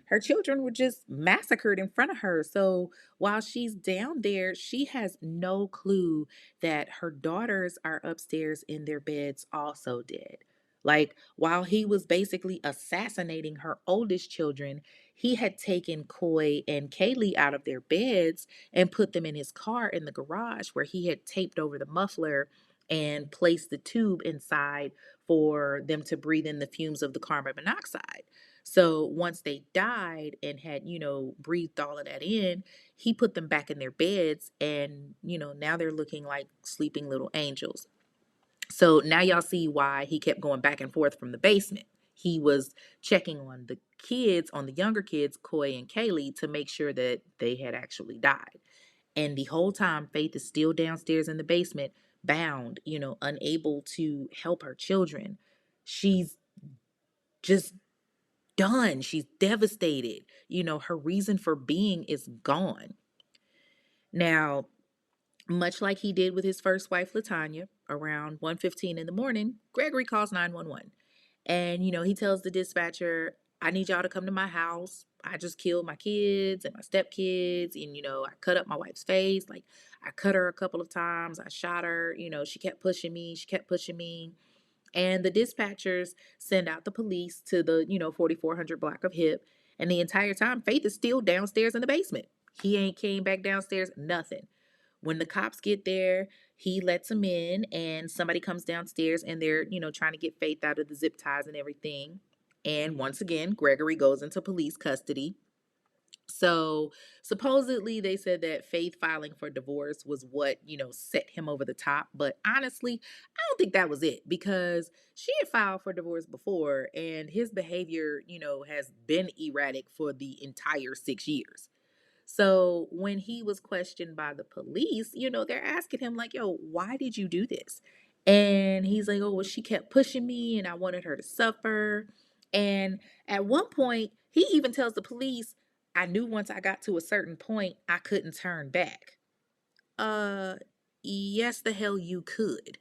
Her children were just massacred in front of her. So while she's down there, she has no clue that her daughters are upstairs in their beds, also dead. Like, while he was basically assassinating her oldest children, he had taken Coy and Kaylee out of their beds and put them in his car in the garage where he had taped over the muffler and placed the tube inside for them to breathe in the fumes of the carbon monoxide. So once they died and had, breathed all of that in, he put them back in their beds and, now they're looking like sleeping little angels. So now y'all see why he kept going back and forth from the basement. He was checking on the kids, on the younger kids, Coy and Kaylee, to make sure that they had actually died. And the whole time, Faith is still downstairs in the basement, bound, unable to help her children. She's just done. She's devastated. Her reason for being is gone. Now, much like he did with his first wife, Latanya, around 1:15 in the morning, Gregory calls 911. And, he tells the dispatcher, I need y'all to come to my house. I just killed my kids and my stepkids. And, I cut up my wife's face. Like, I cut her a couple of times. I shot her. She kept pushing me. She kept pushing me. And the dispatchers send out the police to the, 4400 block of Hip. And the entire time, Faith is still downstairs in the basement. He ain't came back downstairs, nothing. When the cops get there, he lets them in and somebody comes downstairs and they're, trying to get Faith out of the zip ties and everything. And once again, Gregory goes into police custody. So supposedly they said that Faith filing for divorce was what, set him over the top. But honestly, I don't think that was it because she had filed for divorce before and his behavior, has been erratic for the entire 6 years. So when he was questioned by the police, they're asking him like, yo, why did you do this? And he's like, oh, well, she kept pushing me and I wanted her to suffer. And at one point, he even tells the police, I knew once I got to a certain point, I couldn't turn back. Uh, yes, the hell you could.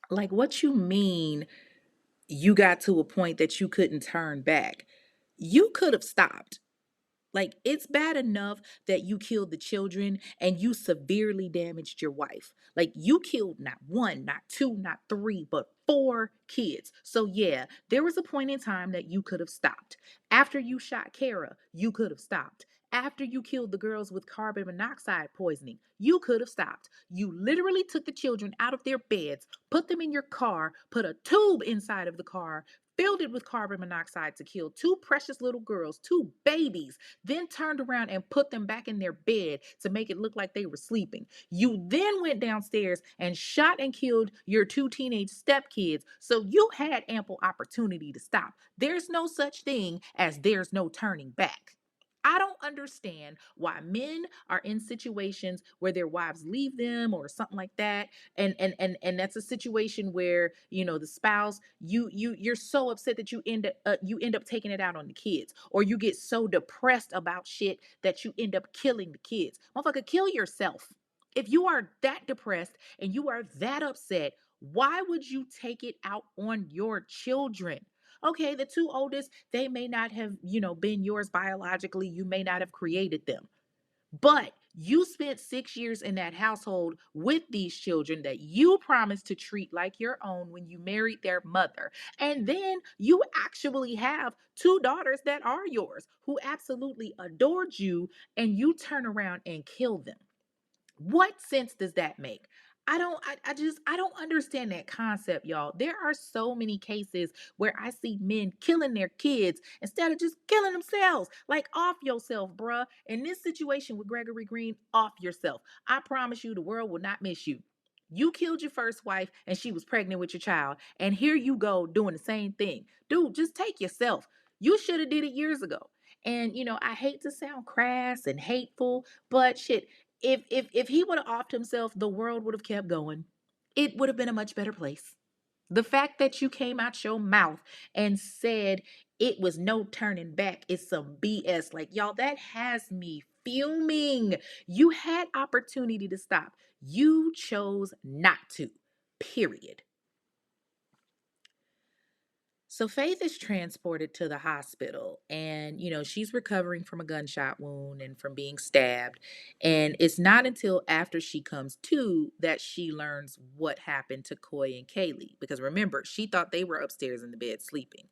Like, what you mean you got to a point that you couldn't turn back? You could have stopped. Like, it's bad enough that you killed the children and you severely damaged your wife. Like, you killed not one, not two, not three, but four kids. So, yeah, there was a point in time that you could have stopped. After you shot Kara, you could have stopped. After you killed the girls with carbon monoxide poisoning, you could have stopped. You literally took the children out of their beds, put them in your car, put a tube inside of the car, filled it with carbon monoxide to kill two precious little girls, two babies, then turned around and put them back in their bed to make it look like they were sleeping. You then went downstairs and shot and killed your two teenage stepkids, so you had ample opportunity to stop. There's no such thing as there's no turning back. I don't understand why men are in situations where their wives leave them or something like that, and that's a situation where the spouse, you're so upset that you end up taking it out on the kids, or you get so depressed about shit that you end up killing the kids. Motherfucker, kill yourself. If you are that depressed and you are that upset, why would you take it out on your children? Okay, the two oldest, they may not have, been yours biologically. You may not have created them. But you spent 6 years in that household with these children that you promised to treat like your own when you married their mother. And then you actually have two daughters that are yours who absolutely adored you, and you turn around and kill them. What sense does that make? I don't understand that concept, y'all. There are so many cases where I see men killing their kids instead of just killing themselves. Like, off yourself, bruh. In this situation with Gregory Green, off yourself. I promise you the world will not miss you. You killed your first wife and she was pregnant with your child, and here you go doing the same thing. Dude, just take yourself. You should have did it years ago. And I hate to sound crass and hateful, but shit, if he would have offed himself, the world would have kept going. It would have been a much better place. The fact that you came out your mouth and said it was no turning back is some BS. Like, y'all, that has me fuming. You had opportunity to stop. You chose not to. Period. So Faith is transported to the hospital, and she's recovering from a gunshot wound and from being stabbed. And it's not until after she comes to that she learns what happened to Coy and Kaylee, because remember, she thought they were upstairs in the bed sleeping.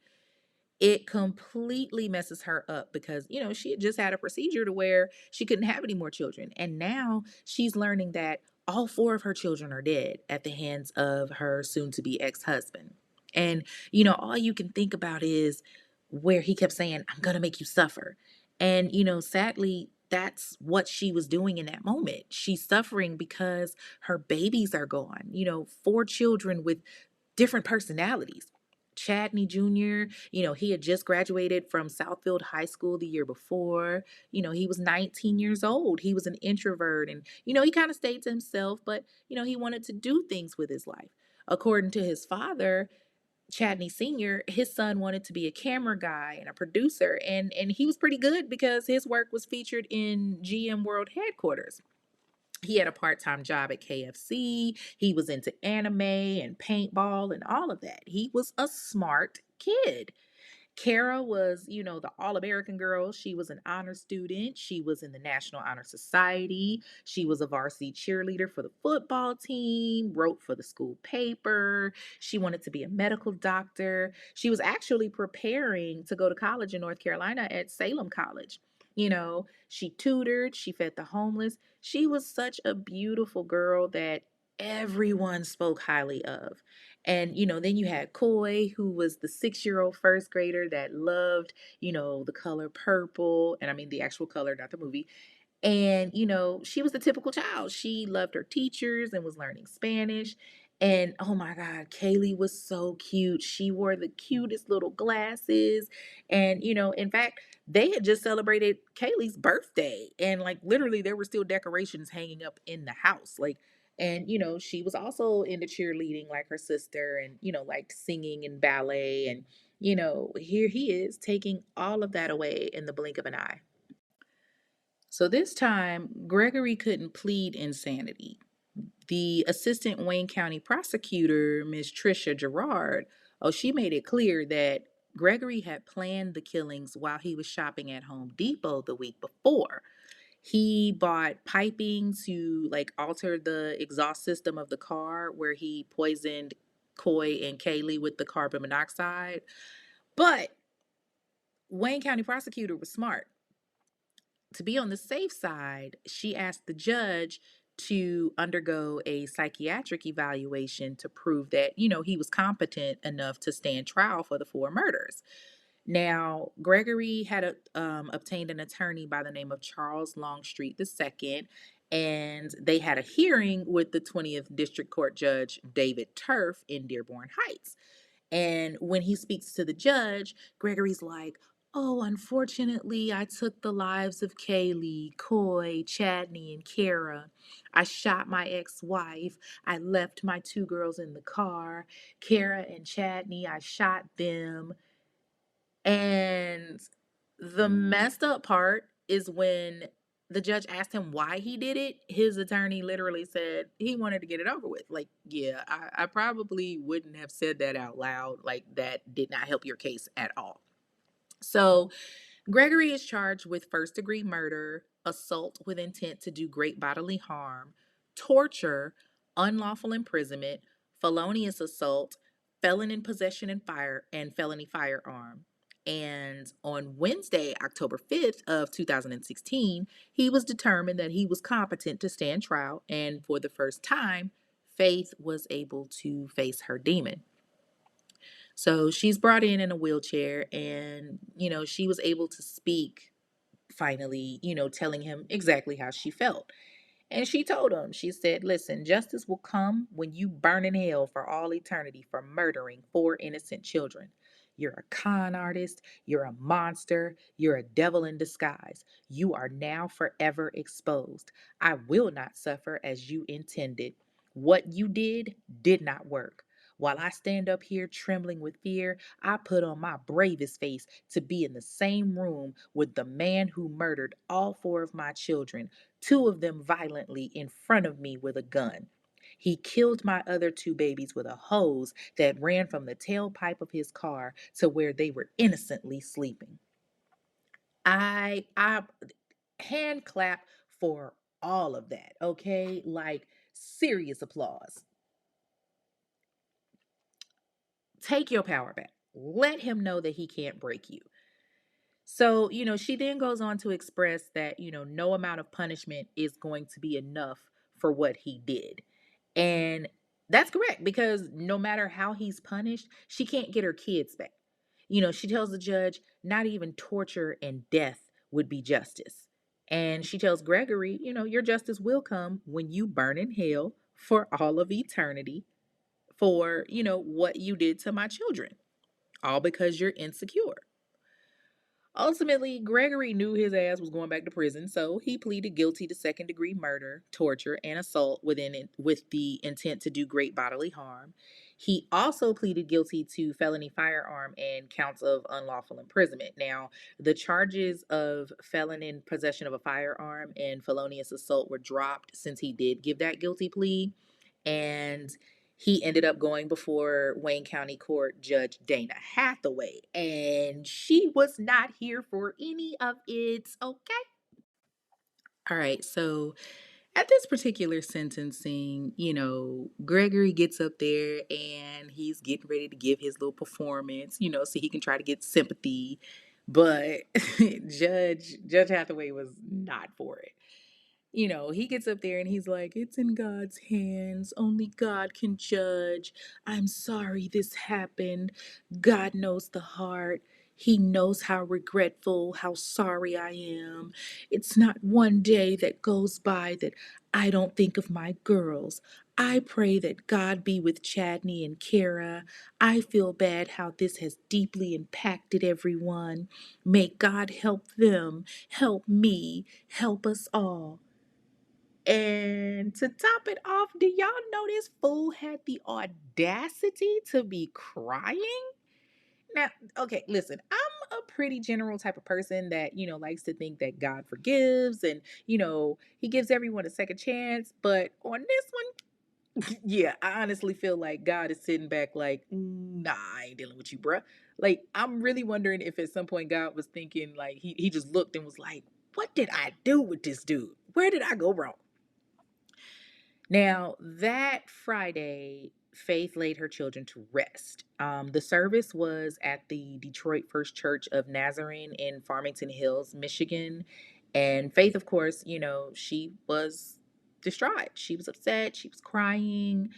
It completely messes her up because she had just had a procedure to where she couldn't have any more children, and now she's learning that all four of her children are dead at the hands of her soon-to-be ex-husband. And all you can think about is where he kept saying, "I'm gonna make you suffer." And sadly, that's what she was doing in that moment. She's suffering because her babies are gone. Four children with different personalities. Chadney Jr., he had just graduated from Southfield High School the year before. He was 19 years old. He was an introvert, and, he kind of stayed to himself, but, he wanted to do things with his life. According to his father, Chadney Sr., his son wanted to be a camera guy and a producer, and he was pretty good because his work was featured in GM World Headquarters. He had a part-time job at KFC. He was into anime and paintball and all of that. He was a smart kid. Kara was, the All American girl. She was an honor student. She was in the National Honor Society. She was a varsity cheerleader for the football team, wrote for the school paper. She wanted to be a medical doctor. She was actually preparing to go to college in North Carolina at Salem College. She tutored, she fed the homeless. She was such a beautiful girl that everyone spoke highly of. And, then you had Coy, who was the 6-year-old first grader that loved, the color purple. And I mean the actual color, not the movie. And, she was the typical child. She loved her teachers and was learning Spanish. And oh my God, Kaylee was so cute. She wore the cutest little glasses. And, in fact, they had just celebrated Kaylee's birthday. And like literally, there were still decorations hanging up in the house. Like, and, she was also into cheerleading like her sister and, liked singing and ballet. And, here he is taking all of that away in the blink of an eye. So this time, Gregory couldn't plead insanity. The assistant Wayne County prosecutor, Miss Tricia Gerard, she made it clear that Gregory had planned the killings while he was shopping at Home Depot the week before. He bought piping to like alter the exhaust system of the car where he poisoned Coy and Kaylee with the carbon monoxide. But Wayne County prosecutor was smart. To be on the safe side, she asked the judge to undergo a psychiatric evaluation to prove that, he was competent enough to stand trial for the four murders. Now, Gregory had obtained an attorney by the name of Charles Longstreet II, and they had a hearing with the 20th District Court Judge David Turf in Dearborn Heights. And when he speaks to the judge, Gregory's like, "Oh, unfortunately, I took the lives of Kaylee, Coy, Chadney, and Kara. I shot my ex wife. I left my two girls in the car. Kara and Chadney, I shot them." And the messed up part is when the judge asked him why he did it, his attorney literally said he wanted to get it over with. Like, yeah, I probably wouldn't have said that out loud. Like, that did not help your case at all. So, Gregory is charged with first-degree murder, assault with intent to do great bodily harm, torture, unlawful imprisonment, felonious assault, felon in possession and felony firearm. And on Wednesday, October 5th of 2016, he was determined that he was competent to stand trial. And for the first time, Faith was able to face her demon. So she's brought in a wheelchair, and, she was able to speak finally, telling him exactly how she felt. And she told him, she said, listen, justice will come when you burn in hell for all eternity for murdering four innocent children. You're a con artist. You're a monster. You're a devil in disguise. You are now forever exposed. I will not suffer as you intended. What you did not work. While I stand up here trembling with fear, I put on my bravest face to be in the same room with the man who murdered all four of my children, two of them violently in front of me with a gun. He killed my other two babies with a hose that ran from the tailpipe of his car to where they were innocently sleeping. I hand clap for all of that, okay? Like serious applause. Take your power back. Let him know that he can't break you. So, she then goes on to express that, no amount of punishment is going to be enough for what he did. And that's correct, because no matter how he's punished, she can't get her kids back. She tells the judge not even torture and death would be justice. And she tells Gregory, your justice will come when you burn in hell for all of eternity for, what you did to my children, all because you're insecure. Ultimately, Gregory knew his ass was going back to prison, so he pleaded guilty to second-degree murder, torture, and assault with the intent to do great bodily harm. He also pleaded guilty to felony firearm and counts of unlawful imprisonment. Now, the charges of felon in possession of a firearm and felonious assault were dropped since he did give that guilty plea, and he ended up going before Wayne County Court Judge Dana Hathaway, and she was not here for any of it. Okay. All right. So at this particular sentencing, Gregory gets up there and he's getting ready to give his little performance, so he can try to get sympathy. But Judge Hathaway was not for it. He gets up there and he's like, it's in God's hands. Only God can judge. I'm sorry this happened. God knows the heart. He knows how regretful, how sorry I am. It's not one day that goes by that I don't think of my girls. I pray that God be with Chadney and Kara. I feel bad how this has deeply impacted everyone. May God help them, help me, help us all. And to top it off, do y'all know this fool had the audacity to be crying? Now, okay, listen, I'm a pretty general type of person that, likes to think that God forgives and, he gives everyone a second chance. But on this one, yeah, I honestly feel like God is sitting back like, nah, I ain't dealing with you, bruh. Like, I'm really wondering if at some point God was thinking, like, he just looked and was like, what did I do with this dude? Where did I go wrong? Now, that Friday, Faith laid her children to rest. The service was at the Detroit First Church of Nazarene in Farmington Hills, Michigan. And Faith, of course, she was distraught. She was upset. She was crying.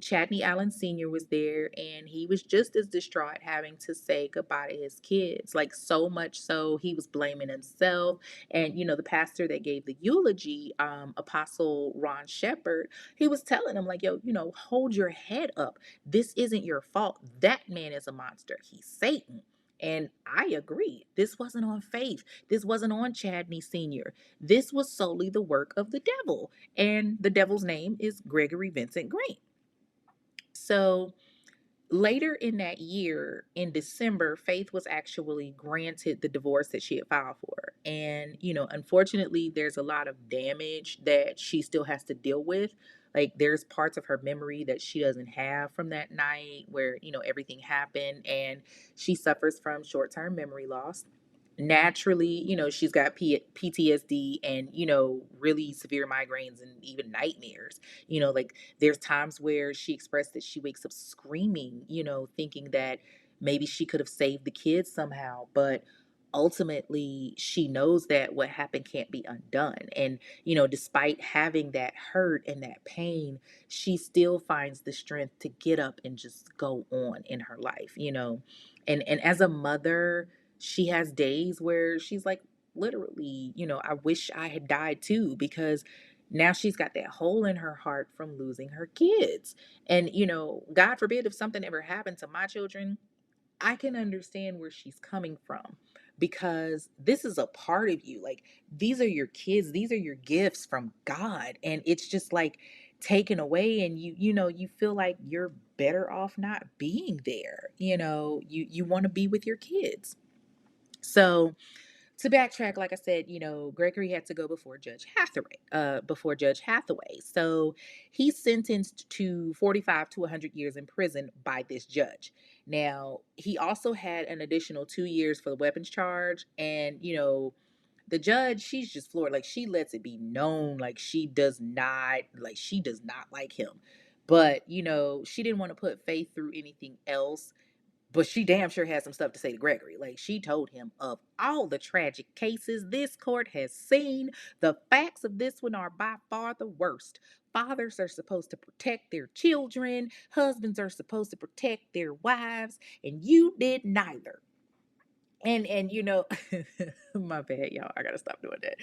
Chadney Allen Sr. was there, and he was just as distraught having to say goodbye to his kids. Like, so much so, he was blaming himself. And, the pastor that gave the eulogy, Apostle Ron Shepherd, he was telling him, like, yo, hold your head up. This isn't your fault. That man is a monster. He's Satan. And I agree. This wasn't on Faith. This wasn't on Chadney Sr. This was solely the work of the devil. And the devil's name is Gregory Vincent Green. So later in that year, in December, Faith was actually granted the divorce that she had filed for. And, unfortunately, there's a lot of damage that she still has to deal with. Like, there's parts of her memory that she doesn't have from that night where, everything happened. And she suffers from short-term memory loss. Naturally, she's got PTSD and, really severe migraines and even nightmares. Like, there's times where she expressed that she wakes up screaming, thinking that maybe she could have saved the kids somehow, but ultimately she knows that what happened can't be undone. And, despite having that hurt and that pain, she still finds the strength to get up and just go on in her life. And as a mother, she has days where she's like, literally, I wish I had died too, because now she's got that hole in her heart from losing her kids. And, God forbid if something ever happened to my children, I can understand where she's coming from, because this is a part of you. Like, these are your kids, these are your gifts from God. And it's just like taken away, and you feel like you're better off not being there. You want to be with your kids. So, to backtrack, like I said, Gregory had to go before Judge Hathaway. So he's sentenced to 45 to 100 years in prison by this judge. Now, he also had an additional 2 years for the weapons charge. And, the judge, she's just floored. Like, she lets it be known, like, she does not like him. But, she didn't want to put Faith through anything else, but she damn sure has some stuff to say to Gregory. Like, she told him, of all the tragic cases this court has seen, the facts of this one are by far the worst. Fathers are supposed to protect their children, husbands are supposed to protect their wives, and you did neither. And my bad, y'all. I gotta stop doing that.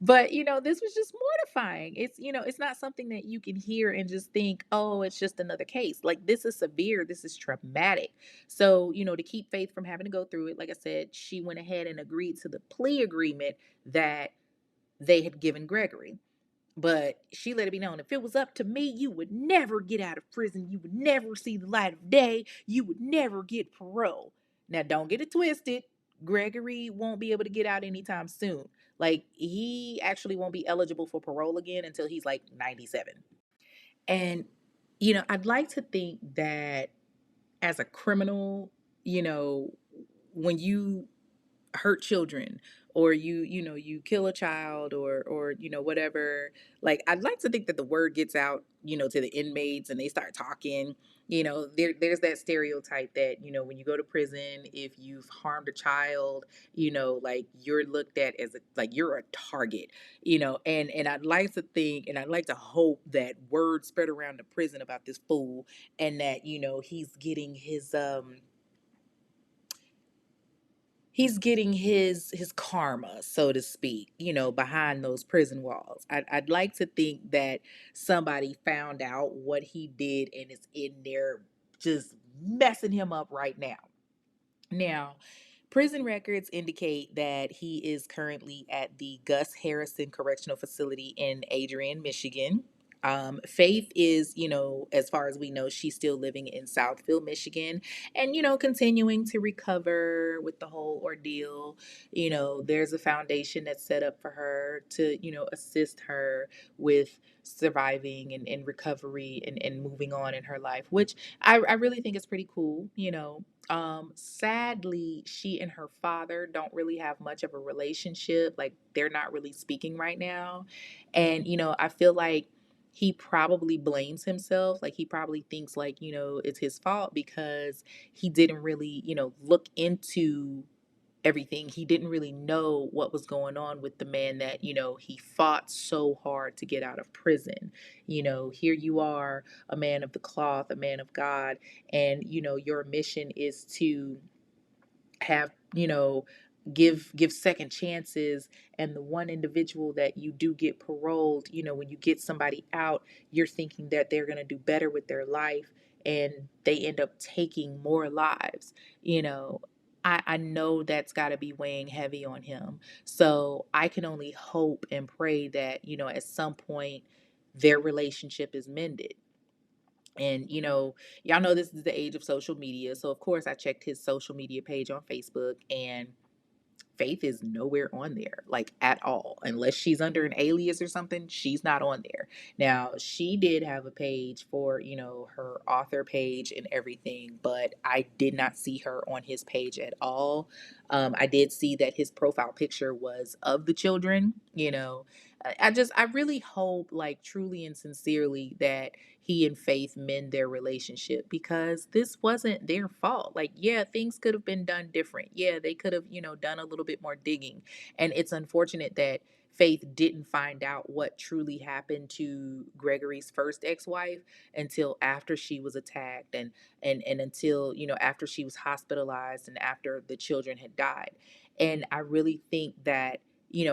But this was just mortifying. It's not something that you can hear and just think, oh, it's just another case. Like, this is severe, this is traumatic. So, to keep Faith from having to go through it, like I said, she went ahead and agreed to the plea agreement that they had given Gregory. But she let it be known, if it was up to me, you would never get out of prison. You would never see the light of day. You would never get parole. Now, don't get it twisted. Gregory won't be able to get out anytime soon. Like, he actually won't be eligible for parole again until he's like 97. And, I'd like to think that as a criminal, you know, when you hurt children, or you kill a child, or whatever, like, I'd like to think that the word gets out, to the inmates, and they start talking. There's that stereotype that, when you go to prison, if you've harmed a child, like, you're looked at as like you're a target. And I'd like to think, and I'd like to hope that word spread around the prison about this fool, and that he's getting his karma, so to speak, behind those prison walls. I'd like to think that somebody found out what he did and is in there just messing him up right now. Now, prison records indicate that he is currently at the Gus Harrison Correctional Facility in Adrian, Michigan. Faith is, as far as we know, she's still living in Southfield, Michigan, and, continuing to recover with the whole ordeal. There's a foundation that's set up for her to, assist her with surviving and recovery, and moving on in her life, which I really think is pretty cool. Sadly, she and her father don't really have much of a relationship. Like, they're not really speaking right now. And, I feel like he probably blames himself. Like, he probably thinks, like, it's his fault, because he didn't really, look into everything. He didn't really know what was going on with the man that, he fought so hard to get out of prison. Here you are, a man of the cloth, a man of God, and, your mission is to have, give second chances. And the one individual that you do get paroled, when you get somebody out, you're thinking that they're going to do better with their life, and they end up taking more lives. you know I know that's got to be weighing heavy on him. So I can only hope and pray that, at some point, their relationship is mended. And, y'all know this is the age of social media. So, of course, I checked his social media page on Facebook, and Faith is nowhere on there, like, at all. Unless she's under an alias or something, she's not on there. Now, she did have a page for, her author page and everything, but I did not see her on his page at all. I did see that his profile picture was of the children. I really hope, like, truly and sincerely, that he and Faith mend their relationship, because this wasn't their fault. Like, yeah, things could have been done different. Yeah, they could have, done a little bit more digging. And it's unfortunate that Faith didn't find out what truly happened to Gregory's first ex-wife until after she was attacked, and until, after she was hospitalized and after the children had died. And I really think that,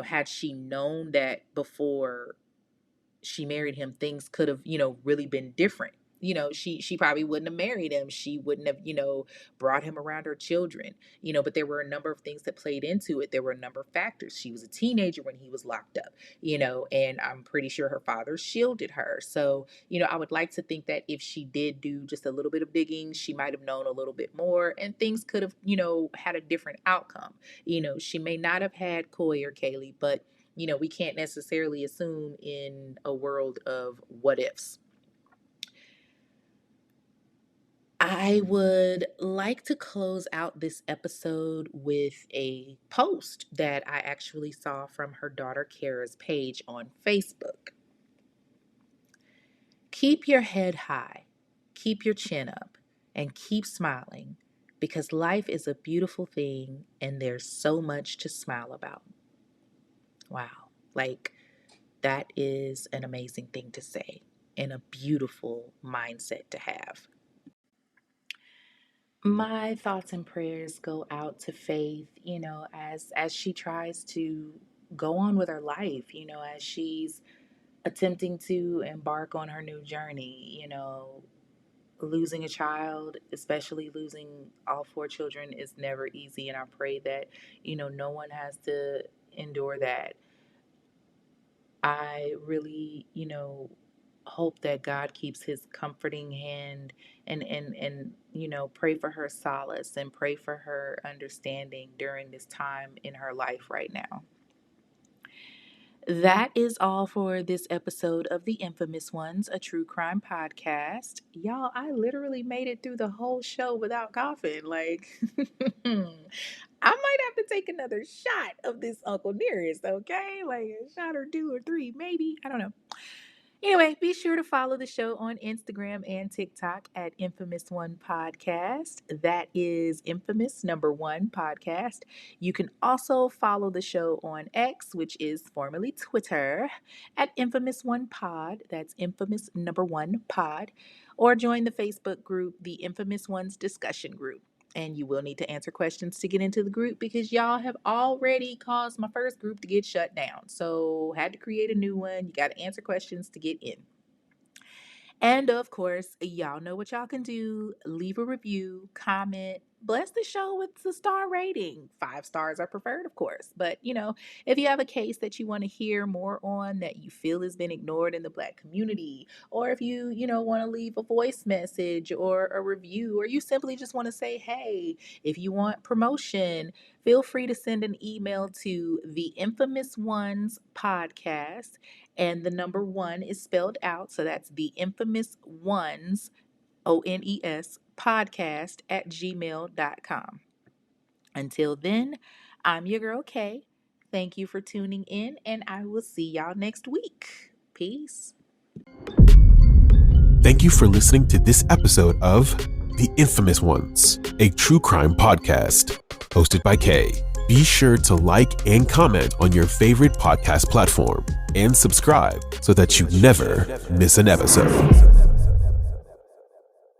had she known that before she married him, things could have, really been different. She probably wouldn't have married him. She wouldn't have, brought him around her children, but there were a number of things that played into it. There were a number of factors. She was a teenager when he was locked up, and I'm pretty sure her father shielded her. So, I would like to think that if she did do just a little bit of digging, she might have known a little bit more, and things could have, had a different outcome. She may not have had Coy or Kaylee, but we can't necessarily assume in a world of what ifs. I would like to close out this episode with a post that I actually saw from her daughter Kara's page on Facebook. Keep your head high, keep your chin up, and keep smiling, because life is a beautiful thing and there's so much to smile about. Wow. Like, that is an amazing thing to say and a beautiful mindset to have. My thoughts and prayers go out to Faith, as she tries to go on with her life, as she's attempting to embark on her new journey. Losing a child, especially losing all four children, is never easy, and I pray that, no one has to endure that. I really, hope that God keeps his comforting hand, and pray for her solace and pray for her understanding during this time in her life right now. That is all for this episode of The Infamous Ones, a true crime podcast. Y'all, I literally made it through the whole show without coughing. Like, I might have to take another shot of this Uncle Nearest, okay? Like a shot or two or three, maybe. I don't know. Anyway, be sure to follow the show on Instagram and TikTok at Infamous One Podcast. That is Infamous number one podcast. You can also follow the show on X, which is formerly Twitter, at Infamous One Pod. That's Infamous number one pod. Or join the Facebook group, the Infamous Ones Discussion Group. And you will need to answer questions to get into the group, because y'all have already caused my first group to get shut down. So had to create a new one. You got to answer questions to get in. And of course, y'all know what y'all can do. Leave a review, comment, bless the show with a star rating. 5 stars are preferred, of course. But, if you have a case that you want to hear more on, that you feel has been ignored in the Black community, or if you, want to leave a voice message or a review, or you simply just want to say, hey, if you want promotion, feel free to send an email to the Infamous Ones Podcast. And the number 1 is spelled out. So that's the Infamous Ones, ONES, podcast at gmail.com. Until then, I'm your girl Kay. Thank you for tuning in, and I will see y'all next week. Peace. Thank you for listening to this episode of The Infamous Ones, a true crime podcast hosted by Kay. Be sure to like and comment on your favorite podcast platform and subscribe so that you never miss an episode.